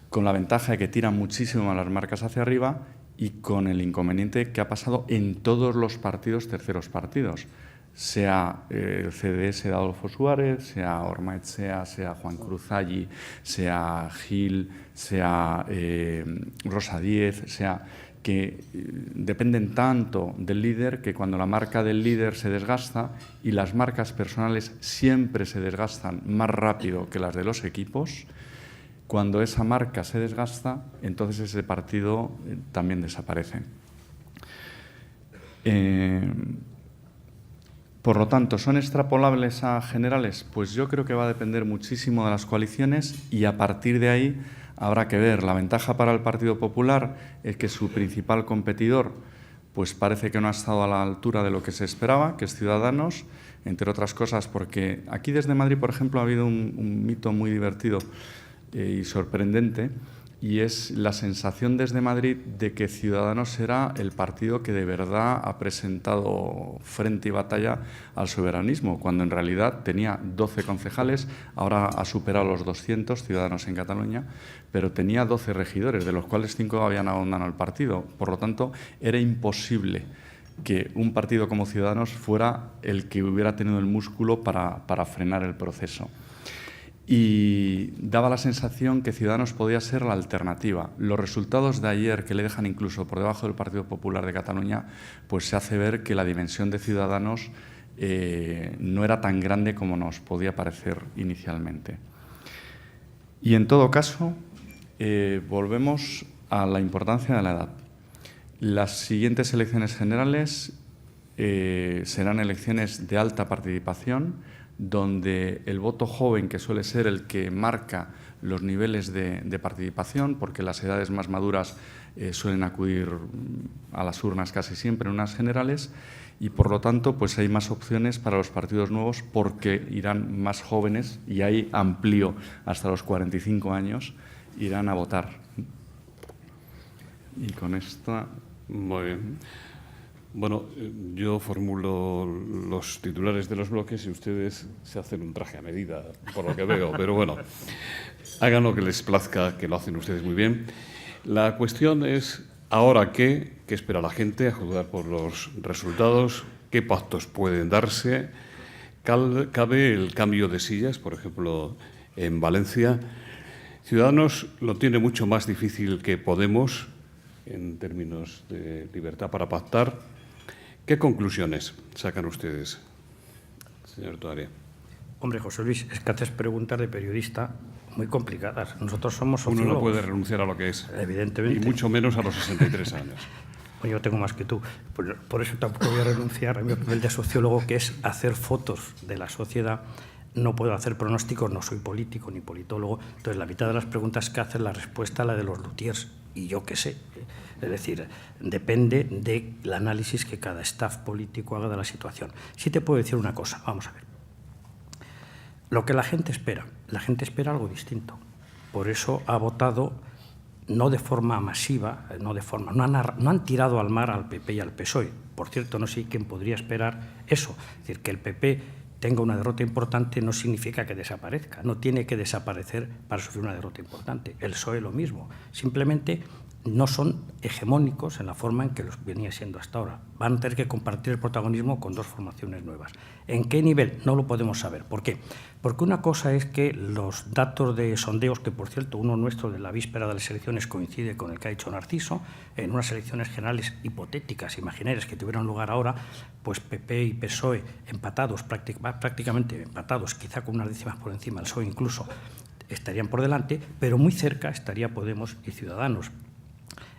Speaker 3: con la ventaja de que tiran muchísimo a las marcas hacia arriba y con el inconveniente que ha pasado en todos los partidos, terceros partidos, sea el CDS de Adolfo Suárez, sea Ormaechea, sea Juan Cruzalli, sea Gil, sea Rosa Díez, sea que dependen tanto del líder que cuando la marca del líder se desgasta, y las marcas personales siempre se desgastan más rápido que las de los equipos, cuando esa marca se desgasta, entonces ese partido también desaparece. Por lo tanto, ¿son extrapolables a generales? Pues yo creo que va a depender muchísimo de las coaliciones, y a partir de ahí habrá que ver. La ventaja para el Partido Popular es que su principal competidor pues parece que no ha estado a la altura de lo que se esperaba, que es Ciudadanos, entre otras cosas porque aquí desde Madrid, por ejemplo, ha habido un mito muy divertido y sorprendente, y es la sensación desde Madrid de que Ciudadanos será el partido que de verdad ha presentado frente y batalla al soberanismo, cuando en realidad tenía 12 concejales, ahora ha superado los 200 Ciudadanos en Cataluña, pero tenía 12 regidores, de los cuales 5 habían abandonado el partido. Por lo tanto, era imposible que un partido como Ciudadanos fuera el que hubiera tenido el músculo para frenar el proceso. Y daba la sensación que Ciudadanos podía ser la alternativa. Los resultados de ayer, que le dejan incluso por debajo del Partido Popular de Cataluña, pues se hace ver que la dimensión de Ciudadanos no era tan grande como nos podía parecer inicialmente. Y en todo caso, volvemos a la importancia de la edad. Las siguientes elecciones generales serán elecciones de alta participación, donde el voto joven, que suele ser el que marca los niveles de participación, porque las edades más maduras suelen acudir a las urnas casi siempre en unas generales, y por lo tanto pues hay más opciones para los partidos nuevos porque irán más jóvenes, y ahí amplío hasta los 45 años, irán a votar. Y con esta...
Speaker 1: Muy bien. Bueno, yo formulo los titulares de los bloques y ustedes se hacen un traje a medida, por lo que veo. Pero bueno, hagan lo que les plazca, que lo hacen ustedes muy bien. La cuestión es, ¿ahora qué? ¿Qué espera la gente a juzgar por los resultados? ¿Qué pactos pueden darse? ¿Cabe el cambio de sillas, por ejemplo, en Valencia? Ciudadanos lo tiene mucho más difícil que Podemos en términos de libertad para pactar. ¿Qué conclusiones sacan ustedes, señor Toaria?
Speaker 2: Hombre, José Luis, es que haces preguntas de periodista muy complicadas. Nosotros somos sociólogos.
Speaker 1: Uno no puede renunciar a lo que es.
Speaker 2: Evidentemente.
Speaker 1: Y mucho menos a los 63 años.
Speaker 2: Yo tengo más que tú. Por eso tampoco voy a renunciar a mi papel de sociólogo, que es hacer fotos de la sociedad. No puedo hacer pronósticos, no soy político ni politólogo. Entonces, la mitad de las preguntas que hacen, la respuesta a la de los luthiers. Y yo qué sé. Es decir, depende del análisis que cada staff político haga de la situación. Sí te puedo decir una cosa, vamos a ver. Lo que la gente espera algo distinto. Por eso ha votado, no de forma masiva, no han tirado al mar al PP y al PSOE. Por cierto, no sé quién podría esperar eso. Es decir, que el PP tenga una derrota importante no significa que desaparezca. No tiene que desaparecer para sufrir una derrota importante. El PSOE lo mismo. Simplemente no son hegemónicos en la forma en que los venía siendo hasta ahora. Van a tener que compartir el protagonismo con dos formaciones nuevas. ¿En qué nivel? No lo podemos saber. ¿Por qué? Porque una cosa es que los datos de sondeos, que por cierto uno nuestro de la víspera de las elecciones coincide con el que ha dicho Narciso, en unas elecciones generales hipotéticas, imaginarias, que tuvieran lugar ahora, pues PP y PSOE empatados, prácticamente empatados, quizá con unas décimas por encima, el PSOE incluso, estarían por delante, pero muy cerca estaría Podemos y Ciudadanos.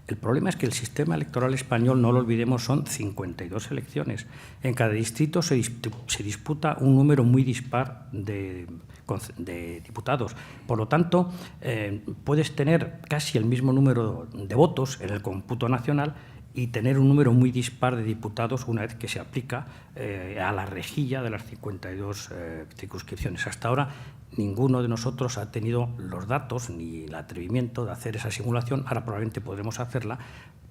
Speaker 2: El problema es que el sistema electoral español, no lo olvidemos, son 52 elecciones. En cada distrito se disputa un número muy dispar de diputados. Por lo tanto, puedes tener casi el mismo número de votos en el cómputo nacional y tener un número muy dispar de diputados una vez que se aplica a la rejilla de las 52 circunscripciones. Hasta ahora ninguno de nosotros ha tenido los datos ni el atrevimiento de hacer esa simulación. Ahora probablemente podremos hacerla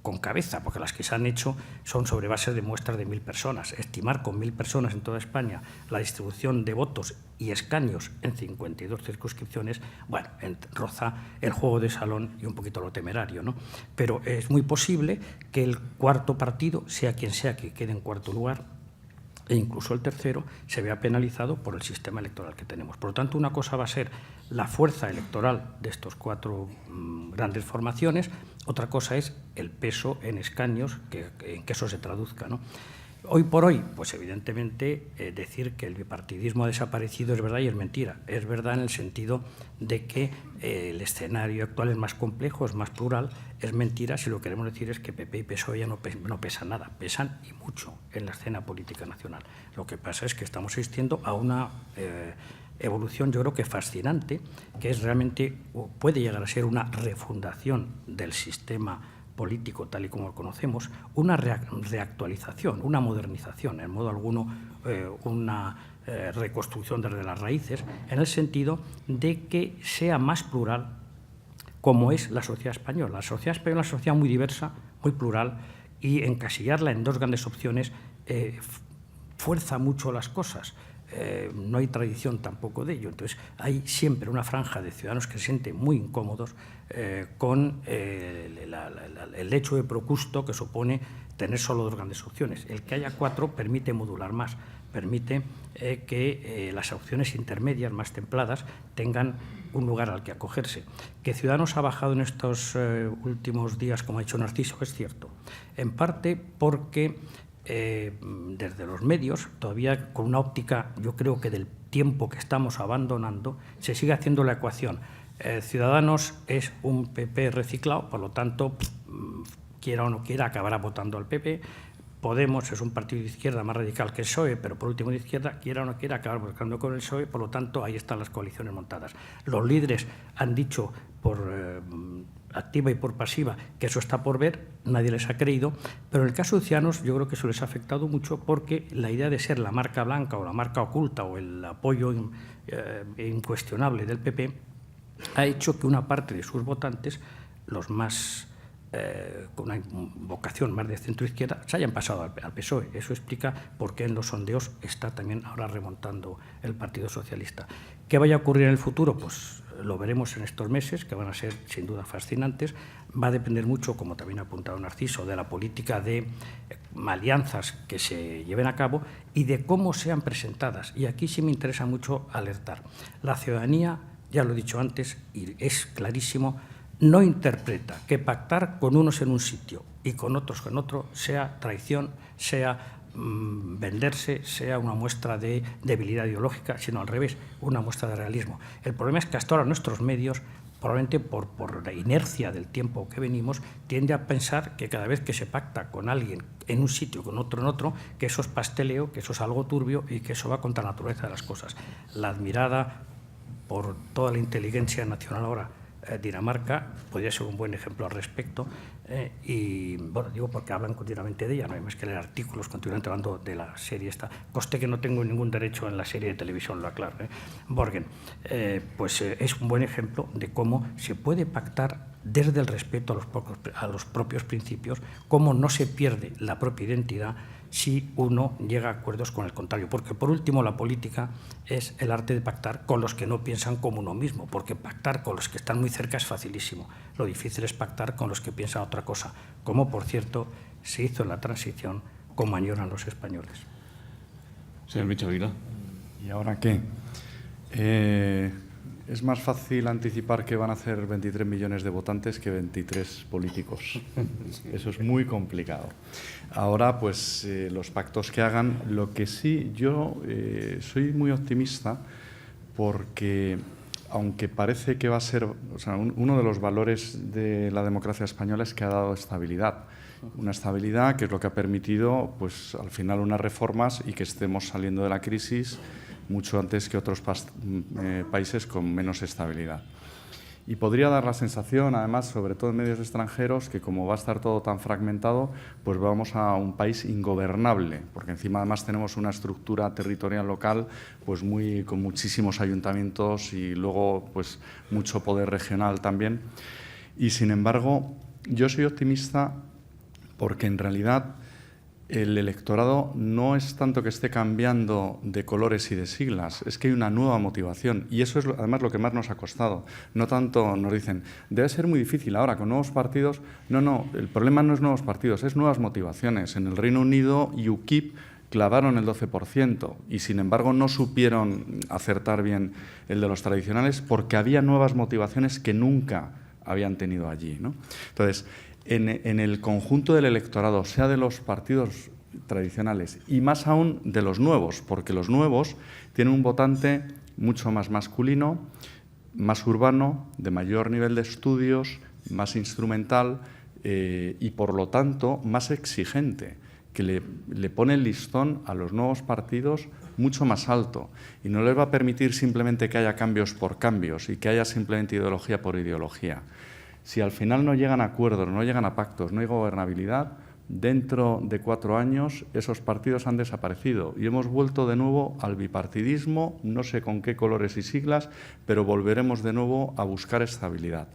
Speaker 2: con cabeza, porque las que se han hecho son sobre base de muestras de 1.000 personas. Estimar con 1.000 personas en toda España la distribución de votos y escaños en 52 circunscripciones, bueno, roza el juego de salón y un poquito lo temerario, ¿no? Pero es muy posible que el cuarto partido, sea quien sea que quede en cuarto lugar, e incluso el tercero, se vea penalizado por el sistema electoral que tenemos. Por lo tanto, una cosa va a ser la fuerza electoral de estos cuatro grandes formaciones, Otra cosa es el peso en escaños, en que eso se traduzca, ¿no? Hoy por hoy, pues evidentemente decir que el bipartidismo ha desaparecido es verdad y es mentira. Es verdad en el sentido de que el escenario actual es más complejo, es más plural. Es mentira si lo que queremos decir es que PP y PSOE ya no pesan nada, pesan y mucho en la escena política nacional. Lo que pasa es que estamos asistiendo a una evolución, yo creo que fascinante, que es realmente, puede llegar a ser una refundación del sistema político tal y como lo conocemos, una reactualización, una modernización, en modo alguno una reconstrucción desde las raíces, en el sentido de que sea más plural como es la sociedad española. La sociedad española es una sociedad muy diversa, muy plural, y encasillarla en dos grandes opciones fuerza mucho las cosas. No hay tradición tampoco de ello. Entonces, hay siempre una franja de ciudadanos que se sienten muy incómodos con el hecho de procusto que supone tener solo dos grandes opciones. El que haya cuatro permite modular más, permite que las opciones intermedias, más templadas, tengan un lugar al que acogerse. Que Ciudadanos ha bajado en estos últimos días, como ha dicho Narciso, es cierto. En parte porque desde los medios, todavía con una óptica, yo creo que del tiempo que estamos abandonando, se sigue haciendo la ecuación. Ciudadanos es un PP reciclado, por lo tanto, quiera o no quiera, acabará votando al PP. Podemos es un partido de izquierda más radical que el PSOE, pero por último de izquierda, quiera o no quiera, acabar buscando con el PSOE, por lo tanto, ahí están las coaliciones montadas. Los líderes han dicho por activa y por pasiva que eso está por ver, nadie les ha creído, pero en el caso de Ciudadanos yo creo que eso les ha afectado mucho porque la idea de ser la marca blanca o la marca oculta o el apoyo incuestionable del PP ha hecho que una parte de sus votantes, los más con una vocación más de centro-izquierda, se hayan pasado al PSOE. Eso explica por qué en los sondeos está también ahora remontando el Partido Socialista. ¿Qué vaya a ocurrir en el futuro? Pues lo veremos en estos meses, que van a ser sin duda fascinantes. Va a depender mucho, como también ha apuntado Narciso, de la política de alianzas que se lleven a cabo y de cómo sean presentadas. Y aquí sí me interesa mucho alertar. La ciudadanía, ya lo he dicho antes, y es clarísimo, no interpreta que pactar con unos en un sitio y con otros en otro sea traición, sea venderse, sea una muestra de debilidad ideológica, sino al revés, una muestra de realismo. El problema es que hasta ahora nuestros medios, probablemente por la inercia del tiempo que venimos, tiende a pensar que cada vez que se pacta con alguien en un sitio, con otro en otro, que eso es pasteleo, que eso es algo turbio y que eso va contra la naturaleza de las cosas. La admirada por toda la inteligencia nacional ahora, Dinamarca podría ser un buen ejemplo al respecto y bueno, digo porque hablan continuamente de ella, no hay más que leer artículos continuamente hablando de la serie esta. Coste que no tengo ningún derecho en la serie de televisión, lo aclaro. Borgen, es un buen ejemplo de cómo se puede pactar desde el respeto a los propios principios, cómo no se pierde la propia identidad si uno llega a acuerdos con el contrario. Porque, por último, la política es el arte de pactar con los que no piensan como uno mismo, porque pactar con los que están muy cerca es facilísimo. Lo difícil es pactar con los que piensan otra cosa, como, por cierto, se hizo en la transición, como añoran los españoles.
Speaker 1: Señor Michavila.
Speaker 3: ¿Y ahora qué? Es más fácil anticipar que van a ser 23 millones de votantes que 23 políticos. Eso es muy complicado. Ahora, pues, los pactos que hagan. Lo que sí, yo soy muy optimista porque, aunque parece que va a ser... O sea, uno de los valores de la democracia española es que ha dado estabilidad. Una estabilidad que es lo que ha permitido, pues, al final, unas reformas y que estemos saliendo de la crisis mucho antes que otros países con menos estabilidad. Y podría dar la sensación, además, sobre todo en medios extranjeros, que como va a estar todo tan fragmentado, pues vamos a un país ingobernable, porque encima además tenemos una estructura territorial local pues con muchísimos ayuntamientos y luego pues mucho poder regional también. Y sin embargo, yo soy optimista porque en realidad el electorado no es tanto que esté cambiando de colores y de siglas, es que hay una nueva motivación y eso es además lo que más nos ha costado. No tanto nos dicen, debe ser muy difícil ahora con nuevos partidos. No, el problema no es nuevos partidos, es nuevas motivaciones. En el Reino Unido, UKIP clavaron el 12% y sin embargo no supieron acertar bien el de los tradicionales porque había nuevas motivaciones que nunca habían tenido allí, ¿no? Entonces, en el conjunto del electorado, sea de los partidos tradicionales y más aún de los nuevos, porque los nuevos tienen un votante mucho más masculino, más urbano, de mayor nivel de estudios, más instrumental y, por lo tanto, más exigente, que le pone el listón a los nuevos partidos mucho más alto y no les va a permitir simplemente que haya cambios por cambios y que haya simplemente ideología por ideología. Si al final no llegan a acuerdos, no llegan a pactos, no hay gobernabilidad, dentro de 4 años esos partidos han desaparecido y hemos vuelto de nuevo al bipartidismo, no sé con qué colores y siglas, pero volveremos de nuevo a buscar estabilidad.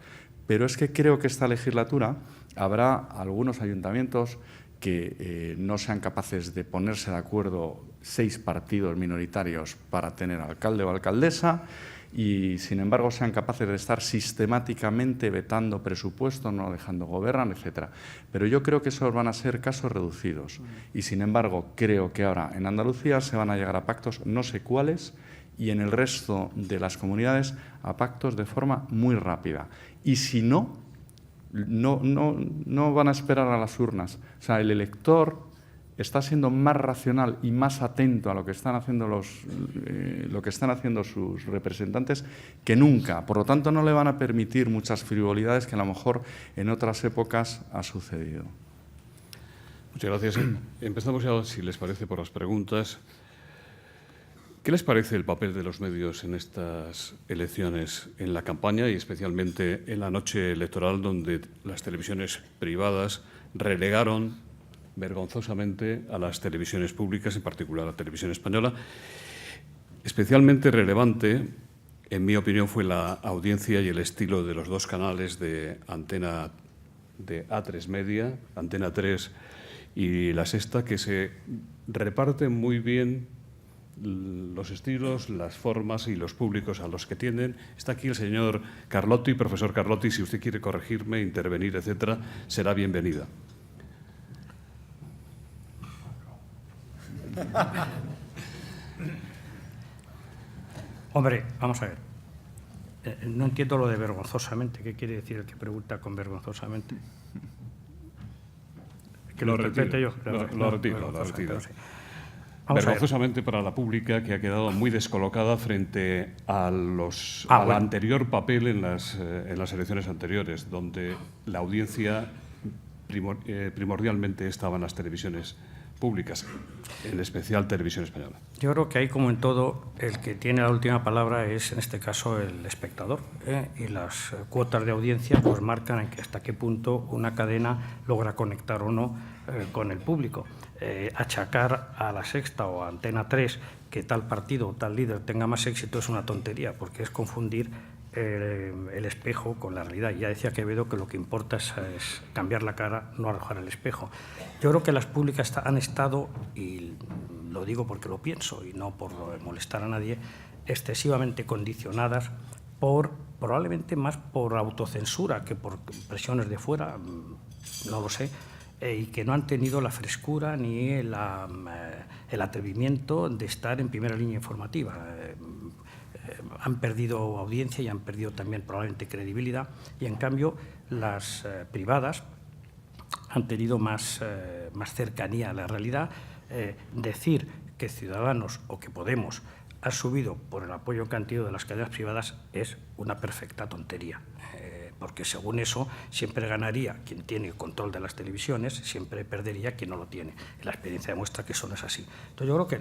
Speaker 3: Pero es que creo que esta legislatura habrá algunos ayuntamientos que no sean capaces de ponerse de acuerdo 6 partidos minoritarios para tener alcalde o alcaldesa y, sin embargo, sean capaces de estar sistemáticamente vetando presupuestos, no dejando gobernar, etcétera. Pero yo creo que esos van a ser casos reducidos y, sin embargo, creo que ahora en Andalucía se van a llegar a pactos, no sé cuáles, y en el resto de las comunidades a pactos de forma muy rápida. Y si no van a esperar a las urnas. O sea, el elector está siendo más racional y más atento a lo que están haciendo sus representantes que nunca. Por lo tanto, no le van a permitir muchas frivolidades que a lo mejor en otras épocas ha sucedido.
Speaker 1: Muchas gracias. Empezamos ya, si les parece, por las preguntas. ¿Qué les parece el papel de los medios en estas elecciones, en la campaña y especialmente en la noche electoral, donde las televisiones privadas relegaron vergonzosamente a las televisiones públicas, en particular a la televisión española? Especialmente relevante, en mi opinión, fue la audiencia y el estilo de los 2 canales de antena de A3 Media, Antena 3 y La Sexta, que se reparten muy bien los estilos, las formas y los públicos a los que tienden. Está aquí el señor Carlotti, profesor Carlotti, si usted quiere corregirme, intervenir, etcétera, será bienvenida.
Speaker 2: Hombre, vamos a ver. No entiendo lo de vergonzosamente. ¿Qué quiere decir el que pregunta con vergonzosamente? Que lo interprete yo.
Speaker 1: Lo retiro. Vergonzosamente para la pública, que ha quedado muy descolocada frente al anterior papel en las elecciones anteriores, donde la audiencia primordialmente estaba en las televisiones públicas, en especial Televisión Española.
Speaker 2: Yo creo que ahí, como en todo, el que tiene la última palabra es, en este caso, el espectador, y las cuotas de audiencia pues marcan en que hasta qué punto una cadena logra conectar o no con el público. Achacar a La Sexta o a Antena 3 que tal partido o tal líder tenga más éxito es una tontería, porque es confundir el espejo con la realidad. Ya decía Quevedo que lo que importa es cambiar la cara, no arrojar el espejo. Yo creo que las públicas han estado, y lo digo porque lo pienso y no por molestar a nadie, excesivamente condicionadas probablemente más por autocensura que por presiones de fuera, no lo sé, y que no han tenido la frescura ni el atrevimiento de estar en primera línea informativa. Han perdido audiencia y han perdido también probablemente credibilidad, y en cambio las privadas han tenido más cercanía a la realidad. Decir que Ciudadanos o que Podemos ha subido por el apoyo que han tenido de las cadenas privadas es una perfecta tontería. Porque según eso siempre ganaría quien tiene el control de las televisiones, siempre perdería quien no lo tiene. La experiencia demuestra que eso no es así. Entonces yo creo que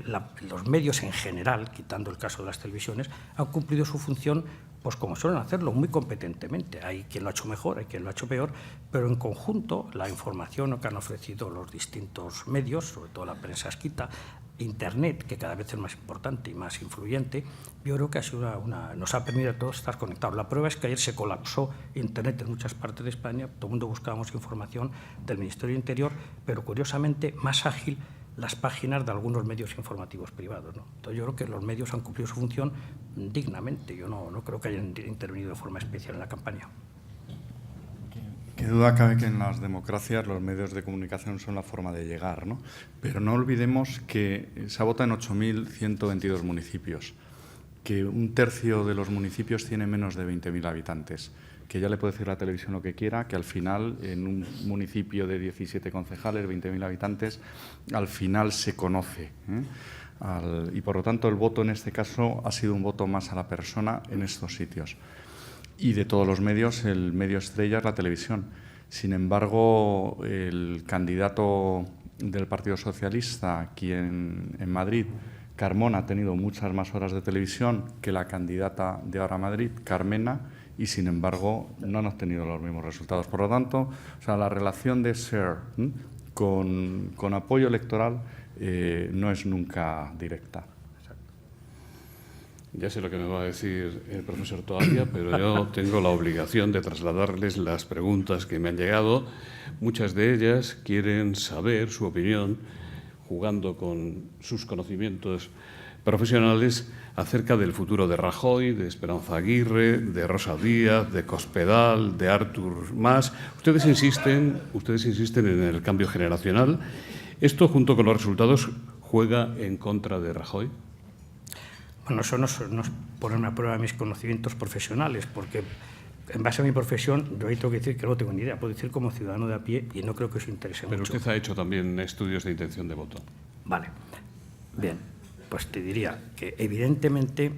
Speaker 2: los medios en general, quitando el caso de las televisiones, han cumplido su función pues como suelen hacerlo, muy competentemente. Hay quien lo ha hecho mejor, hay quien lo ha hecho peor, pero en conjunto la información que han ofrecido los distintos medios, sobre todo la prensa escrita, Internet, que cada vez es más importante y más influyente, yo creo que ha sido nos ha permitido a todos estar conectados. La prueba es que ayer se colapsó Internet en muchas partes de España, todo el mundo buscábamos información del Ministerio del Interior, pero curiosamente más ágil las páginas de algunos medios informativos privados, ¿no? Entonces yo creo que los medios han cumplido su función dignamente. Yo no creo que hayan intervenido de forma especial en la campaña.
Speaker 3: Qué duda cabe que en las democracias los medios de comunicación son la forma de llegar, ¿no? Pero no olvidemos que se ha votado en 8.122 municipios, que un tercio de los municipios tiene menos de 20.000 habitantes, que ya le puede decir la televisión lo que quiera, que al final, en un municipio de 17 concejales, 20.000 habitantes, al final se conoce, y por lo tanto el voto en este caso ha sido un voto más a la persona en estos sitios. Y de todos los medios, el medio estrella es la televisión. Sin embargo, el candidato del Partido Socialista aquí en Madrid, Carmona, ha tenido muchas más horas de televisión que la candidata de Ahora Madrid, Carmena, y sin embargo no han obtenido los mismos resultados. Por lo tanto, o sea, la relación de SER con apoyo electoral no es nunca directa.
Speaker 1: Ya sé lo que me va a decir el profesor Toaria, pero yo tengo la obligación de trasladarles las preguntas que me han llegado. Muchas de ellas quieren saber su opinión, jugando con sus conocimientos profesionales, acerca del futuro de Rajoy, de Esperanza Aguirre, de Rosa Díaz, de Cospedal, de Artur Mas. Ustedes insisten en el cambio generacional. ¿Esto, junto con los resultados, juega en contra de Rajoy?
Speaker 2: Bueno, eso no es ponerme a prueba mis conocimientos profesionales, porque en base a mi profesión, yo ahí tengo que decir que no tengo ni idea. Puedo decir como ciudadano de a pie y no creo que eso interese mucho.
Speaker 1: Pero usted ha hecho también estudios de intención de voto.
Speaker 2: Vale. Bien, pues te diría que evidentemente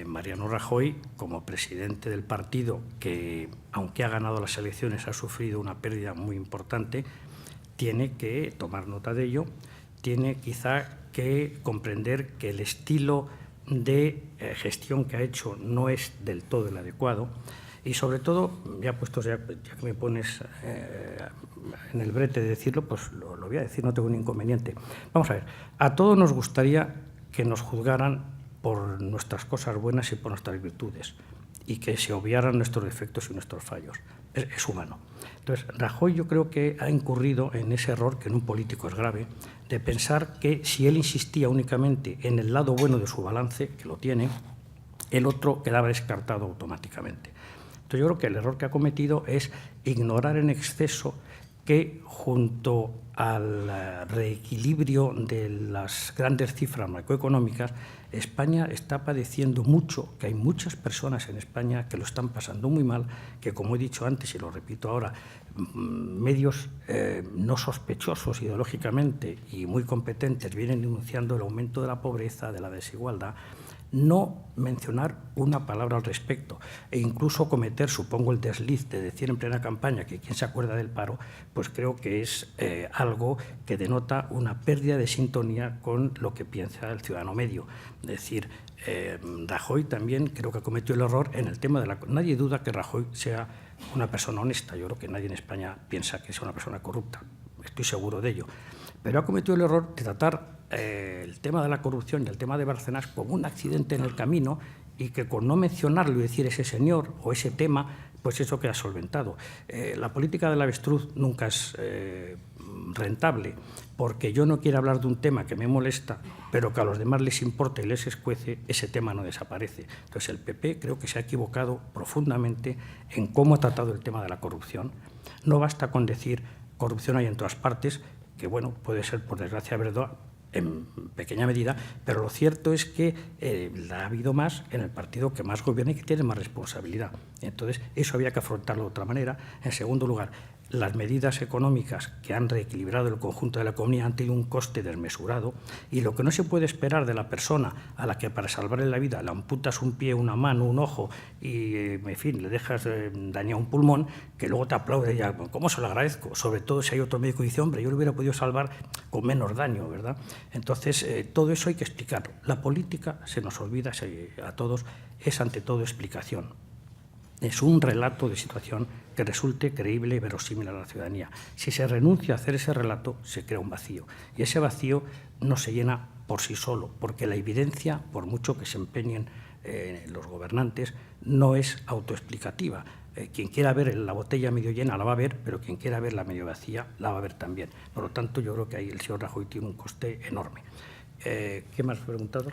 Speaker 2: Mariano Rajoy, como presidente del partido, que aunque ha ganado las elecciones ha sufrido una pérdida muy importante, tiene que tomar nota de ello, tiene quizá que comprender que el estilo de gestión que ha hecho no es del todo el adecuado y, sobre todo, ya que me pones en el brete de decirlo, pues lo voy a decir, no tengo ningún inconveniente. Vamos a ver, a todos nos gustaría que nos juzgaran por nuestras cosas buenas y por nuestras virtudes y que se obviaran nuestros defectos y nuestros fallos. Es humano. Entonces, Rajoy yo creo que ha incurrido en ese error que en un político es grave, de pensar que si él insistía únicamente en el lado bueno de su balance, que lo tiene, el otro quedaba descartado automáticamente. Entonces yo creo que el error que ha cometido es ignorar en exceso que, junto al reequilibrio de las grandes cifras macroeconómicas, España está padeciendo mucho, que hay muchas personas en España que lo están pasando muy mal, que, como he dicho antes y lo repito ahora, medios no sospechosos ideológicamente y muy competentes vienen denunciando el aumento de la pobreza, de la desigualdad. No mencionar una palabra al respecto e incluso cometer, supongo, el desliz de decir en plena campaña que quién se acuerda del paro, pues creo que es algo que denota una pérdida de sintonía con lo que piensa el ciudadano medio. Es decir, Rajoy también creo que cometió el error en el tema de la... Nadie duda que Rajoy sea una persona honesta. Yo creo que nadie en España piensa que sea una persona corrupta. Estoy seguro de ello. Pero ha cometido el error de tratar el tema de la corrupción y el tema de Bárcenas como un accidente en el camino y que, con no mencionarlo y decir ese señor o ese tema, pues eso queda solventado. La política del avestruz nunca es rentable, porque yo no quiero hablar de un tema que me molesta, pero que a los demás les importa y les escuece, ese tema no desaparece. Entonces el PP creo que se ha equivocado profundamente en cómo ha tratado el tema de la corrupción. No basta con decir corrupción hay en todas partes, que bueno, puede ser por desgracia verdad en pequeña medida, pero lo cierto es que la ha habido más en el partido que más gobierna y que tiene más responsabilidad. Entonces, eso había que afrontarlo de otra manera. En segundo lugar, las medidas económicas que han reequilibrado el conjunto de la economía han tenido un coste desmesurado, y lo que no se puede esperar de la persona a la que, para salvarle la vida, le amputas un pie, una mano, un ojo y, en fin, le dejas dañar un pulmón, que luego te aplaude ya, ¿cómo se lo agradezco? Sobre todo si hay otro médico que dice, hombre, yo lo hubiera podido salvar con menos daño, ¿verdad? Entonces, todo eso hay que explicarlo. La política, se nos olvida a todos, es ante todo explicación. Es un relato de situación que resulte creíble y verosímil a la ciudadanía. Si se renuncia a hacer ese relato, se crea un vacío. Y ese vacío no se llena por sí solo, porque la evidencia, por mucho que se empeñen los gobernantes, no es autoexplicativa. Quien quiera ver la botella medio llena la va a ver, pero quien quiera ver la medio vacía la va a ver también. Por lo tanto, yo creo que ahí el señor Rajoy tiene un coste enorme. ¿Qué más has preguntado?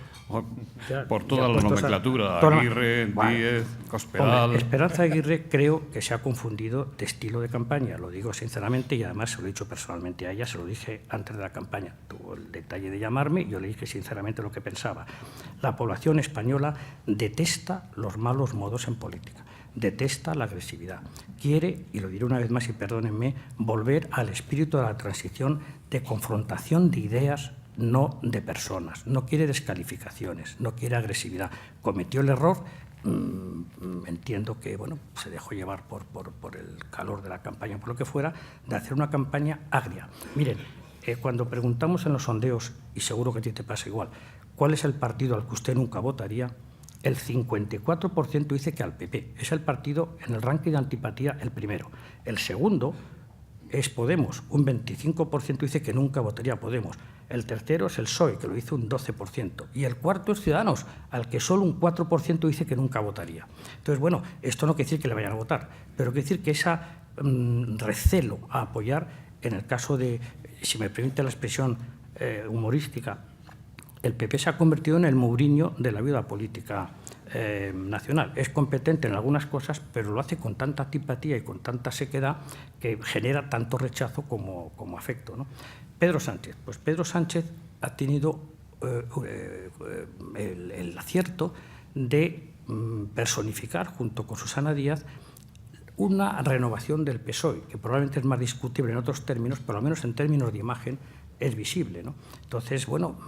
Speaker 1: Por toda la nomenclatura, Aguirre, Díez, Cospedal...
Speaker 2: Hombre, Esperanza Aguirre creo que se ha confundido de estilo de campaña, lo digo sinceramente, y además se lo he dicho personalmente a ella, se lo dije antes de la campaña. Tuvo el detalle de llamarme y yo le dije sinceramente lo que pensaba. La población española detesta los malos modos en política. detesta la agresividad. Quiere, y lo diré una vez más y perdónenme, volver al espíritu de la transición de confrontación de ideas, no de personas. No quiere descalificaciones, no quiere agresividad. Cometió el error, entiendo que bueno, se dejó llevar por el calor de la campaña, por lo que fuera, de hacer una campaña agria. Miren, cuando preguntamos en los sondeos, y seguro que a ti te pasa igual, ¿cuál es el partido al que usted nunca votaría? El 54% dice que al PP. Es el partido en el ranking de antipatía el primero. El segundo es Podemos. Un 25% dice que nunca votaría a Podemos. El tercero es el PSOE, que lo hizo un 12%. Y el cuarto es Ciudadanos, al que solo un 4% dice que nunca votaría. Entonces, bueno, esto no quiere decir que le vayan a votar, pero quiere decir que ese recelo a apoyar, en el caso de, si me permite la expresión humorística, el PP se ha convertido en el Mourinho de la vida política nacional. Es competente en algunas cosas, pero lo hace con tanta antipatía y con tanta sequedad que genera tanto rechazo como afecto, ¿no? Pedro Sánchez. Pues Pedro Sánchez ha tenido el acierto de personificar, junto con Susana Díaz, una renovación del PSOE, que probablemente es más discutible en otros términos, pero al menos en términos de imagen es visible, ¿no? Entonces, bueno,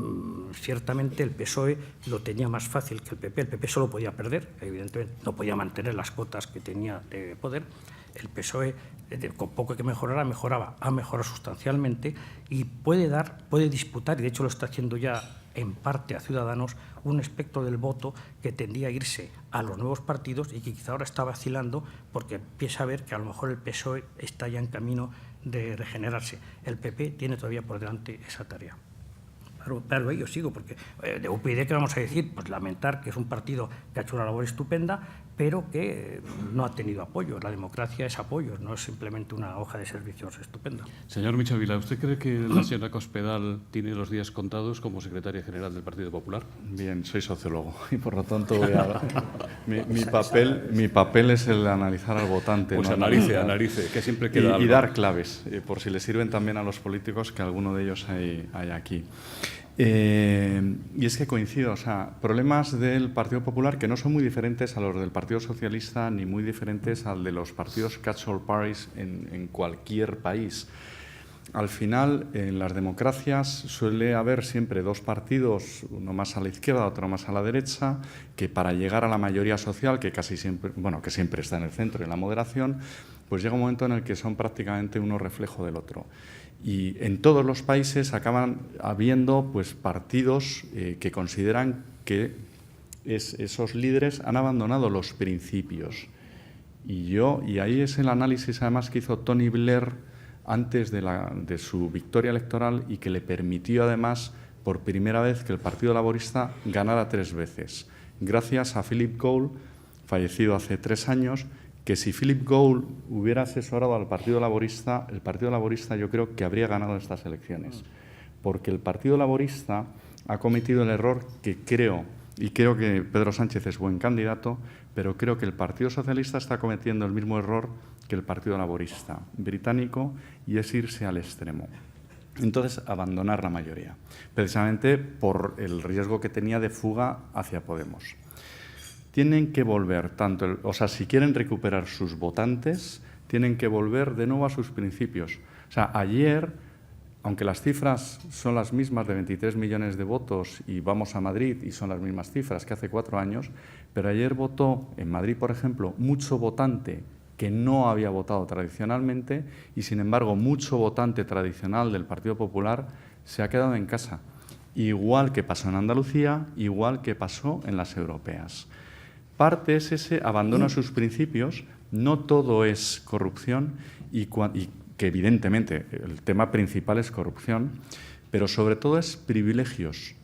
Speaker 2: ciertamente el PSOE lo tenía más fácil que el PP. El PP solo podía perder, evidentemente no podía mantener las cotas que tenía de poder. El PSOE, con poco que mejorara, ha mejorado sustancialmente y puede disputar, y de hecho lo está haciendo ya en parte a Ciudadanos, un espectro del voto que tendría a irse a los nuevos partidos y que quizá ahora está vacilando porque empieza a ver que a lo mejor el PSOE está ya en camino de regenerarse. El PP tiene todavía por delante esa tarea. Pero yo sigo, porque de UPyD, ¿qué vamos a decir? Pues lamentar que es un partido que ha hecho una labor estupenda, pero que no ha tenido apoyo. La democracia es apoyo, no es simplemente una hoja de servicios estupenda.
Speaker 1: Señor Michavila, ¿usted cree que la señora Cospedal tiene los días contados como secretaria general del Partido Popular?
Speaker 3: Bien, soy sociólogo y por lo tanto mi papel es el de analizar al votante.
Speaker 1: Pues
Speaker 3: ¿no?
Speaker 1: analice, que siempre queda algo.
Speaker 3: Y dar claves, por si le sirven también a los políticos, que alguno de ellos hay aquí. Y es que coincido, o sea, problemas del Partido Popular que no son muy diferentes a los del Partido Socialista ni muy diferentes al de los partidos catch-all parties en cualquier país. Al final, en las democracias suele haber siempre dos partidos, uno más a la izquierda, otro más a la derecha, que para llegar a la mayoría social, que casi siempre, bueno, que siempre está en el centro y en la moderación, pues llega un momento en el que son prácticamente uno reflejo del otro. Y en todos los países acaban habiendo pues, partidos que consideran que esos líderes han abandonado los principios. Y ahí es el análisis además que hizo Tony Blair antes de su victoria electoral y que le permitió además por primera vez que el Partido Laborista ganara 3 veces. Gracias a Philip Gould, fallecido hace 3 años, que si Philip Gould hubiera asesorado al Partido Laborista, el Partido Laborista yo creo que habría ganado estas elecciones. Porque el Partido Laborista ha cometido el error que creo que Pedro Sánchez es buen candidato, pero creo que el Partido Socialista está cometiendo el mismo error que el Partido Laborista británico, y es irse al extremo. Entonces, abandonar la mayoría, precisamente por el riesgo que tenía de fuga hacia Podemos. Tienen que volver, si quieren recuperar sus votantes, tienen que volver de nuevo a sus principios. O sea, ayer, aunque las cifras son las mismas de 23 millones de votos y vamos a Madrid y son las mismas cifras que hace 4 años, pero ayer votó en Madrid, por ejemplo, mucho votante que no había votado tradicionalmente y, sin embargo, mucho votante tradicional del Partido Popular se ha quedado en casa. Igual que pasó en Andalucía, igual que pasó en las europeas. Parte es ese abandono a sus principios, no todo es corrupción y que evidentemente el tema principal es corrupción, pero sobre todo es privilegios.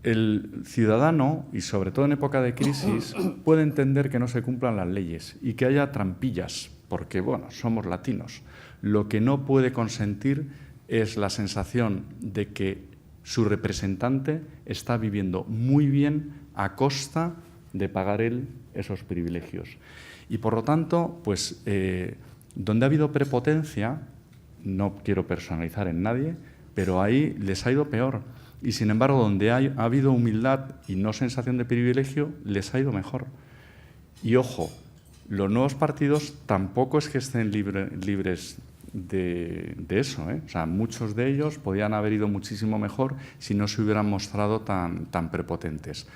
Speaker 3: El ciudadano, y sobre todo en época de crisis, puede entender que no se cumplan las leyes y que haya trampillas, porque, bueno, somos latinos. Lo que no puede consentir es la sensación de que su representante está viviendo muy bien a costa de pagar él esos privilegios. Y, por lo tanto, pues, donde ha habido prepotencia, no quiero personalizar en nadie, pero ahí les ha ido peor. Y, sin embargo, donde ha habido humildad y no sensación de privilegio, les ha ido mejor. Y ojo, los nuevos partidos tampoco es que estén libres de eso, ¿eh? O sea, muchos de ellos podían haber ido muchísimo mejor si no se hubieran mostrado tan prepotentes.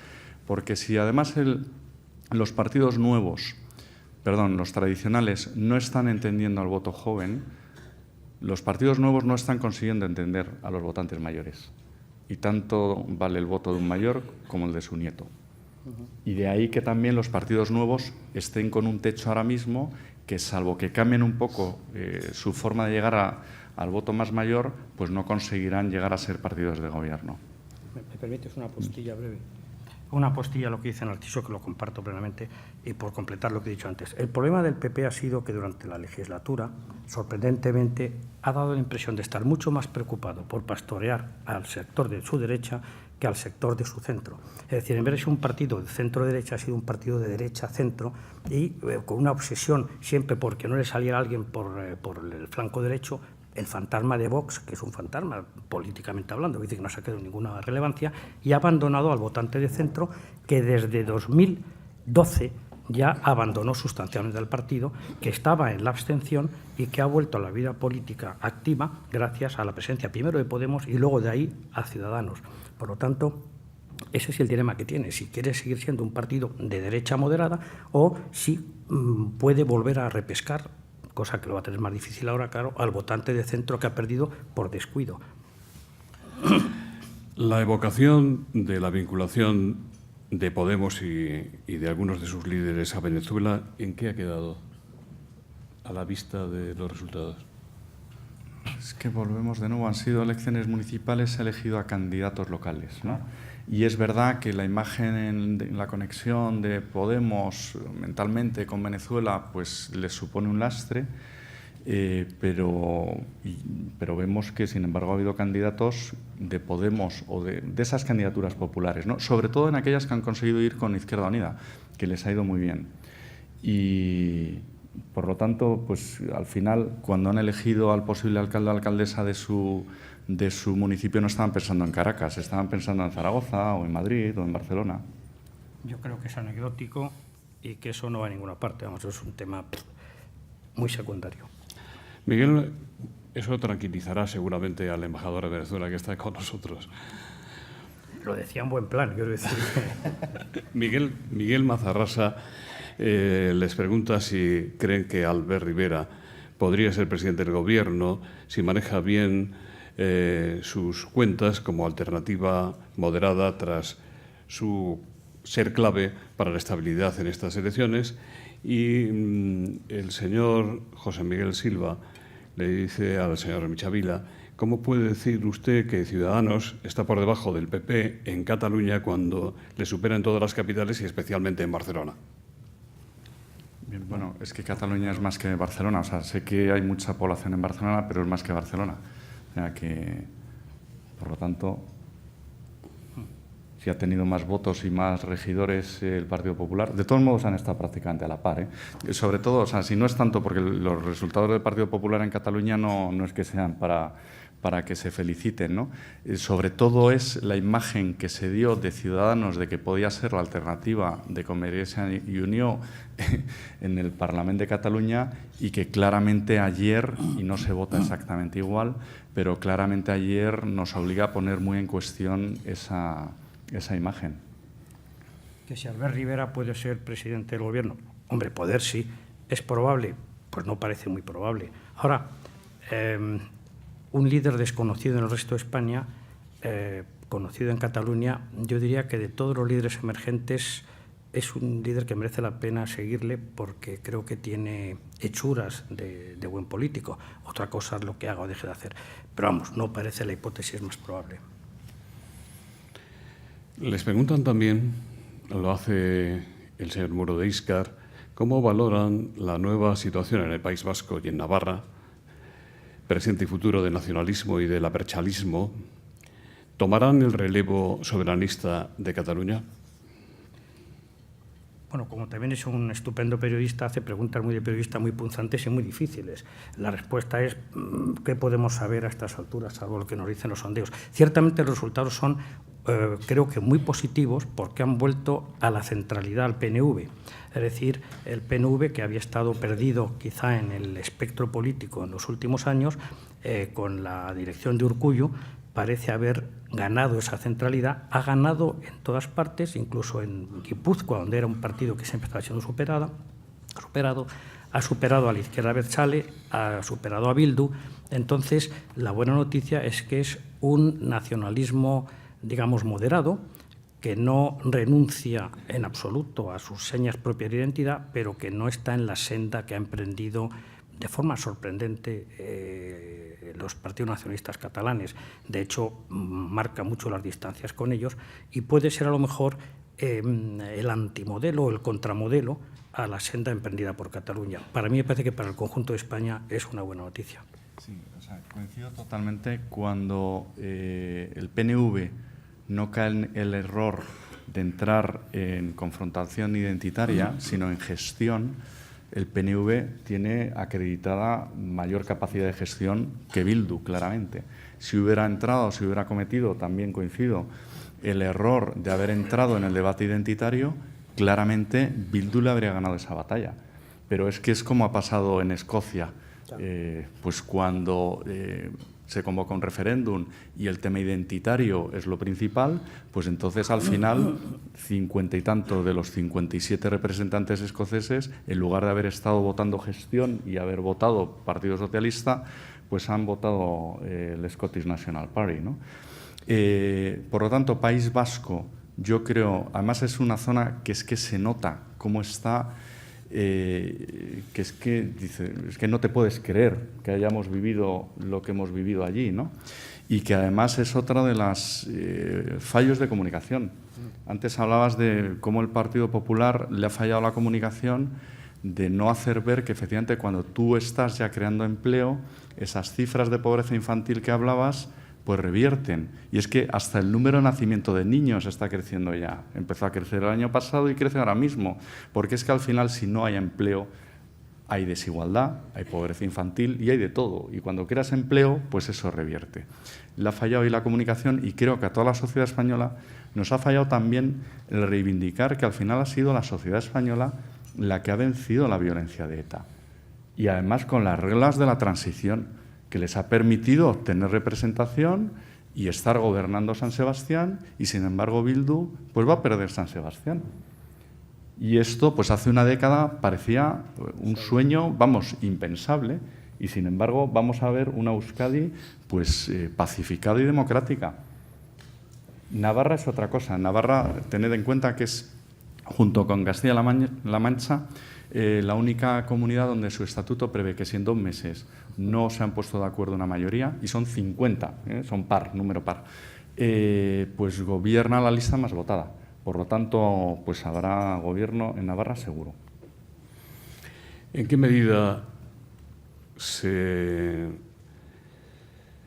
Speaker 3: Porque si además los partidos nuevos, los tradicionales, no están entendiendo al voto joven, los partidos nuevos no están consiguiendo entender a los votantes mayores. Y tanto vale el voto de un mayor como el de su nieto. Y de ahí que también los partidos nuevos estén con un techo ahora mismo que, salvo que cambien un poco su forma de llegar al voto más mayor, pues no conseguirán llegar a ser partidos de gobierno.
Speaker 2: ¿Me permites una postilla breve? Una postilla a lo que dice Narciso, que lo comparto plenamente, y por completar lo que he dicho antes. El problema del PP ha sido que durante la legislatura, sorprendentemente, ha dado la impresión de estar mucho más preocupado por pastorear al sector de su derecha que al sector de su centro. Es decir, en vez de ser un partido de centro-derecha, ha sido un partido de derecha-centro y con una obsesión siempre porque no le saliera alguien por el flanco derecho, el fantasma de Vox, que es un fantasma políticamente hablando, que dice que no se ha quedado ninguna relevancia, y ha abandonado al votante de centro, que desde 2012 ya abandonó sustancialmente el partido, que estaba en la abstención y que ha vuelto a la vida política activa gracias a la presencia primero de Podemos y luego de ahí a Ciudadanos. Por lo tanto, ese es el dilema que tiene, si quiere seguir siendo un partido de derecha moderada o si puede volver a repescar, cosa que lo va a tener más difícil ahora, claro, al votante de centro que ha perdido por descuido.
Speaker 1: La evocación de la vinculación de Podemos y de algunos de sus líderes a Venezuela, ¿en qué ha quedado a la vista de los resultados?
Speaker 3: Es que volvemos de nuevo, han sido elecciones municipales, se ha elegido a candidatos locales, ¿no? Y es verdad que la imagen en la conexión de Podemos mentalmente con Venezuela pues les supone un lastre, pero vemos que, sin embargo, ha habido candidatos de Podemos o de esas candidaturas populares, ¿no? Sobre todo en aquellas que han conseguido ir con Izquierda Unida, que les ha ido muy bien. Y, por lo tanto, pues al final, cuando han elegido al posible alcalde o alcaldesa de su municipio, no estaban pensando en Caracas, estaban pensando en Zaragoza o en Madrid o en Barcelona.
Speaker 2: Yo creo que es anecdótico y que eso no va a ninguna parte. Vamos, es un tema muy secundario.
Speaker 1: Miguel, eso tranquilizará seguramente al embajador de Venezuela que está con nosotros.
Speaker 2: Lo decía en buen plan, quiero decir.
Speaker 1: Miguel Mazarrasa les pregunta si creen que Albert Rivera podría ser presidente del Gobierno, si maneja bien sus cuentas como alternativa moderada tras su ser clave para la estabilidad en estas elecciones. Y el señor José Miguel Silva le dice al señor Michavila: ¿cómo puede decir usted que Ciudadanos está por debajo del PP en Cataluña cuando le supera en todas las capitales y especialmente en Barcelona?
Speaker 3: Bien, bueno, es que Cataluña es más que Barcelona. O sea, sé que hay mucha población en Barcelona, pero es más que Barcelona. O sea que, por lo tanto, si ha tenido más votos y más regidores el Partido Popular, de todos modos han estado prácticamente a la par, ¿eh? Sobre todo, o sea, si no es tanto porque los resultados del Partido Popular en Cataluña no es que sean para que se feliciten, ¿no? Sobre todo es la imagen que se dio de Ciudadanos de que podía ser la alternativa de Convergencia y Unió en el Parlamento de Cataluña, y que claramente ayer, y no se vota exactamente igual, pero claramente ayer nos obliga a poner muy en cuestión esa imagen.
Speaker 2: Que si Albert Rivera puede ser presidente del Gobierno, hombre, poder sí, ¿es probable? Pues no parece muy probable. Ahora, un líder desconocido en el resto de España, conocido en Cataluña, yo diría que de todos los líderes emergentes es un líder que merece la pena seguirle porque creo que tiene hechuras de buen político. Otra cosa es lo que haga o deje de hacer. Pero vamos, no parece la hipótesis más probable.
Speaker 1: Les preguntan también, lo hace el señor Muro de Íscar, cómo valoran la nueva situación en el País Vasco y en Navarra, presente y futuro del nacionalismo y del abertzalismo. ¿Tomarán el relevo soberanista de Cataluña?
Speaker 2: Bueno, como también es un estupendo periodista, hace preguntas muy de periodista muy punzantes y muy difíciles. La respuesta es, ¿qué podemos saber a estas alturas, salvo lo que nos dicen los sondeos? Ciertamente los resultados son creo que muy positivos, porque han vuelto a la centralidad al PNV. Es decir, el PNV, que había estado perdido quizá en el espectro político en los últimos años, con la dirección de Urkullu, parece haber ganado esa centralidad, ha ganado en todas partes, incluso en Guipúzcoa, donde era un partido que siempre estaba siendo superado, ha superado a la izquierda abertzale, ha superado a Bildu. Entonces, la buena noticia es que es un nacionalismo, digamos, moderado, que no renuncia en absoluto a sus señas propias de identidad, pero que no está en la senda que ha emprendido de forma sorprendente los partidos nacionalistas catalanes. De hecho, marca mucho las distancias con ellos y puede ser a lo mejor el antimodelo o el contramodelo a la senda emprendida por Cataluña. Para mí me parece que para el conjunto de España es una buena noticia.
Speaker 3: Sí, o sea, coincido totalmente cuando el PNV no cae en el error de entrar en confrontación identitaria, sino en gestión. El PNV tiene acreditada mayor capacidad de gestión que Bildu, claramente. Si hubiera entrado, si hubiera cometido, también coincido, el error de haber entrado en el debate identitario, claramente Bildu le habría ganado esa batalla. Pero es que es como ha pasado en Escocia, pues cuando se convoca un referéndum y el tema identitario es lo principal, pues entonces al final 50 y tanto de los 57 representantes escoceses, en lugar de haber estado votando gestión y haber votado Partido Socialista, pues han votado el Scottish National Party, ¿no? Por lo tanto, País Vasco, yo creo, además es una zona que es que se nota cómo está, que es que no te puedes creer que hayamos vivido lo que hemos vivido allí, ¿no? Y que además es otra de las fallos de comunicación. Antes hablabas de cómo el Partido Popular le ha fallado la comunicación, de no hacer ver que efectivamente cuando tú estás ya creando empleo, esas cifras de pobreza infantil que hablabas, pues revierten. Y es que hasta el número de nacimiento de niños está creciendo ya. Empezó a crecer el año pasado y crece ahora mismo. Porque es que al final, si no hay empleo, hay desigualdad, hay pobreza infantil y hay de todo. Y cuando creas empleo, pues eso revierte. Le ha fallado hoy la comunicación y creo que a toda la sociedad española nos ha fallado también el reivindicar que al final ha sido la sociedad española la que ha vencido la violencia de ETA. Y además con las reglas de la transición, que les ha permitido obtener representación y estar gobernando San Sebastián, y sin embargo Bildu pues va a perder San Sebastián. Y esto pues hace una década parecía un sueño, vamos, impensable, y sin embargo vamos a ver una Euskadi pues pacificada y democrática. Navarra es otra cosa. Navarra, tened en cuenta que es, junto con Castilla-La Mancha, la única comunidad donde su estatuto prevé que si en 2 meses no se han puesto de acuerdo una mayoría, y son 50, son par, número par, pues gobierna la lista más votada. Por lo tanto, pues habrá gobierno en Navarra seguro.
Speaker 1: ¿En qué medida se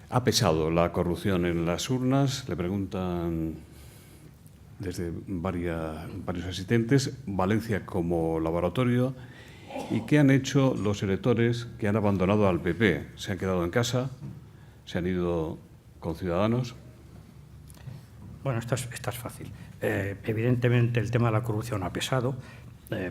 Speaker 1: ha pesado la corrupción en las urnas? Le preguntan desde varios asistentes, Valencia como laboratorio. ¿Y qué han hecho los electores que han abandonado al PP? ¿Se han quedado en casa? ¿Se han ido con Ciudadanos?
Speaker 2: Bueno, esta es fácil. Evidentemente el tema de la corrupción ha pesado.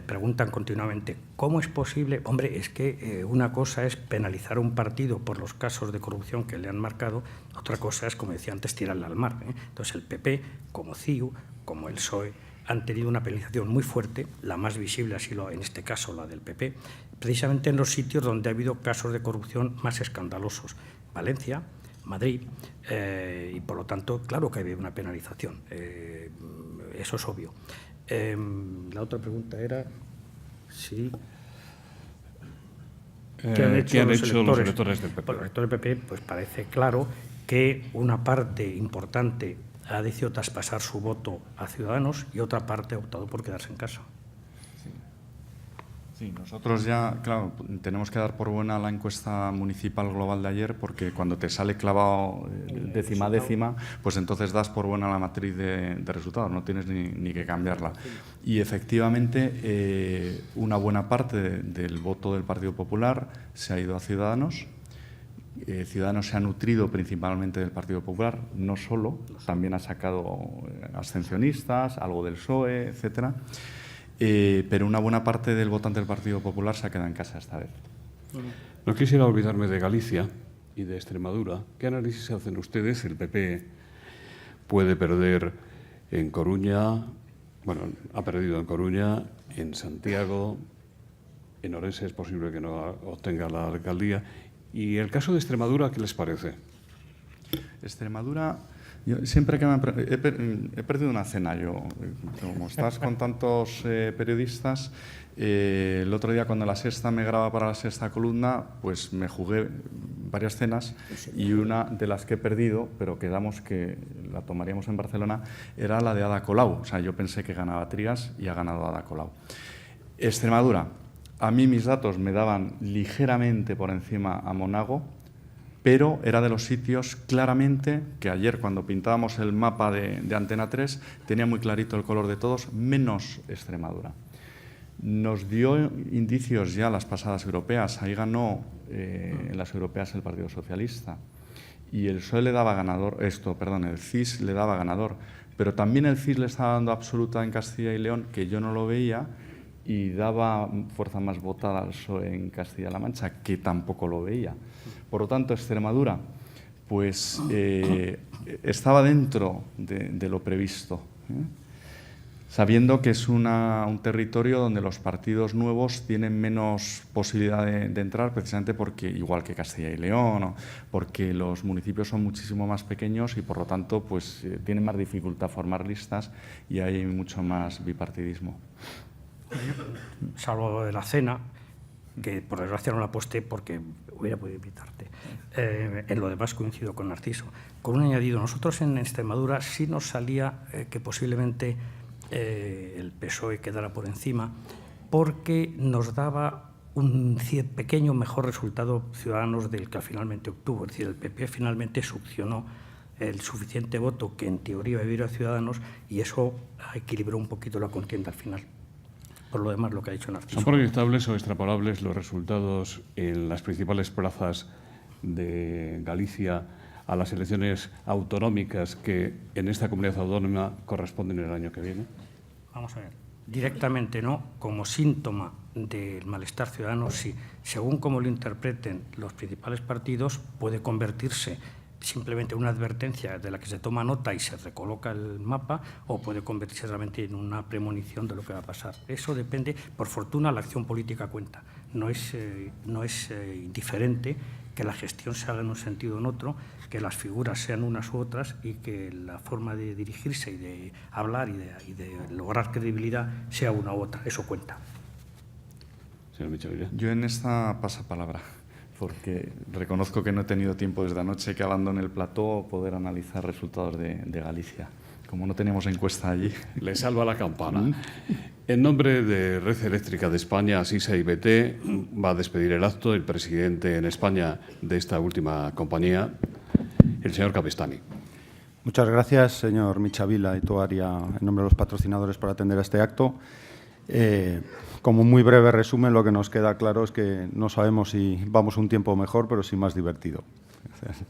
Speaker 2: Preguntan continuamente, ¿cómo es posible? Hombre, es que una cosa es penalizar a un partido por los casos de corrupción que le han marcado, otra cosa es, como decía antes, tirarla al mar. Entonces el PP, como CiU, como el PSOE, han tenido una penalización muy fuerte, la más visible ha sido en este caso la del PP, precisamente en los sitios donde ha habido casos de corrupción más escandalosos. Valencia, Madrid, y por lo tanto, claro que ha habido una penalización. Eso es obvio. La otra pregunta era si... ¿Qué han hecho los electores del PP? Pues los electores del PP, pues parece claro que una parte importante ha decidido traspasar su voto a Ciudadanos y otra parte ha optado por quedarse en casa.
Speaker 3: Sí, nosotros ya, claro, tenemos que dar por buena la encuesta municipal global de ayer, porque cuando te sale clavado décima a décima, pues entonces das por buena la matriz de resultados, no tienes ni que cambiarla. Y efectivamente una buena parte del voto del Partido Popular se ha ido a Ciudadanos, Ciudadanos se ha nutrido principalmente del Partido Popular, no solo, también ha sacado abstencionistas, algo del PSOE, etcétera, pero una buena parte del votante del Partido Popular se ha quedado en casa esta vez.
Speaker 1: No quisiera olvidarme de Galicia y de Extremadura. ¿Qué análisis hacen ustedes? El PP puede perder en Coruña, bueno, ha perdido en Coruña, en Santiago, en Orense es posible que no obtenga la alcaldía. ¿Y el caso de Extremadura, qué les parece?
Speaker 3: Extremadura, yo siempre que he perdido una cena, yo, como estás con tantos periodistas, el otro día cuando La Sexta me graba para La Sexta Columna, pues me jugué varias cenas y una de las que he perdido, pero quedamos que la tomaríamos en Barcelona, era la de Ada Colau. O sea, yo pensé que ganaba Trias y ha ganado Ada Colau. Extremadura, a mí mis datos me daban ligeramente por encima a Monago, pero era de los sitios claramente que ayer cuando pintábamos el mapa de Antena 3 tenía muy clarito el color de todos, menos Extremadura. Nos dio indicios ya las pasadas europeas, ahí ganó en las europeas el Partido Socialista y el PSOE le daba ganador, el CIS le daba ganador, pero también el CIS le estaba dando absoluta en Castilla y León, que yo no lo veía, y daba fuerza más votada al PSOE en Castilla-La Mancha, que tampoco lo veía. Por lo tanto, Extremadura pues, estaba dentro de lo previsto, sabiendo que es un territorio donde los partidos nuevos tienen menos posibilidad de entrar, precisamente porque, igual que Castilla y León, porque los municipios son muchísimo más pequeños y, por lo tanto, pues, tienen más dificultad formar listas y hay mucho más bipartidismo.
Speaker 2: Salvo de la cena, que por desgracia no la aposté porque hubiera podido invitarte. En lo demás coincido con Narciso. Con un añadido, nosotros en Extremadura sí nos salía que posiblemente el PSOE quedara por encima, porque nos daba un pequeño mejor resultado Ciudadanos del que finalmente obtuvo. Es decir, el PP finalmente succionó el suficiente voto que en teoría iba a ir a Ciudadanos y eso equilibró un poquito la contienda al final. Por lo demás, lo que ha dicho Narciso.
Speaker 1: ¿Son proyectables o extrapolables los resultados en las principales plazas de Galicia a las elecciones autonómicas que en esta comunidad autónoma corresponden el año que viene?
Speaker 2: Vamos a ver. Directamente no, como síntoma del malestar ciudadano, sí. Según como lo interpreten los principales partidos, puede convertirse simplemente una advertencia de la que se toma nota y se recoloca el mapa, o puede convertirse realmente en una premonición de lo que va a pasar. Eso depende. Por fortuna, la acción política cuenta. No es indiferente que la gestión se haga en un sentido o en otro, que las figuras sean unas u otras y que la forma de dirigirse y de hablar y de lograr credibilidad sea una u otra. Eso cuenta.
Speaker 1: Señor Michavila.
Speaker 3: Yo en esta pasapalabra, porque reconozco que no he tenido tiempo desde anoche que abandoné el plató poder analizar resultados de Galicia. Como no teníamos encuesta allí.
Speaker 1: Le salva la campana. En nombre de Red Eléctrica de España, Sisa y BT, va a despedir el acto el presidente en España de esta última compañía, el señor Capestany.
Speaker 4: Muchas gracias, señor Michavila y Toaria, en nombre de los patrocinadores, por atender a este acto. Como muy breve resumen, lo que nos queda claro es que no sabemos si vamos un tiempo mejor, pero sí más divertido. Gracias.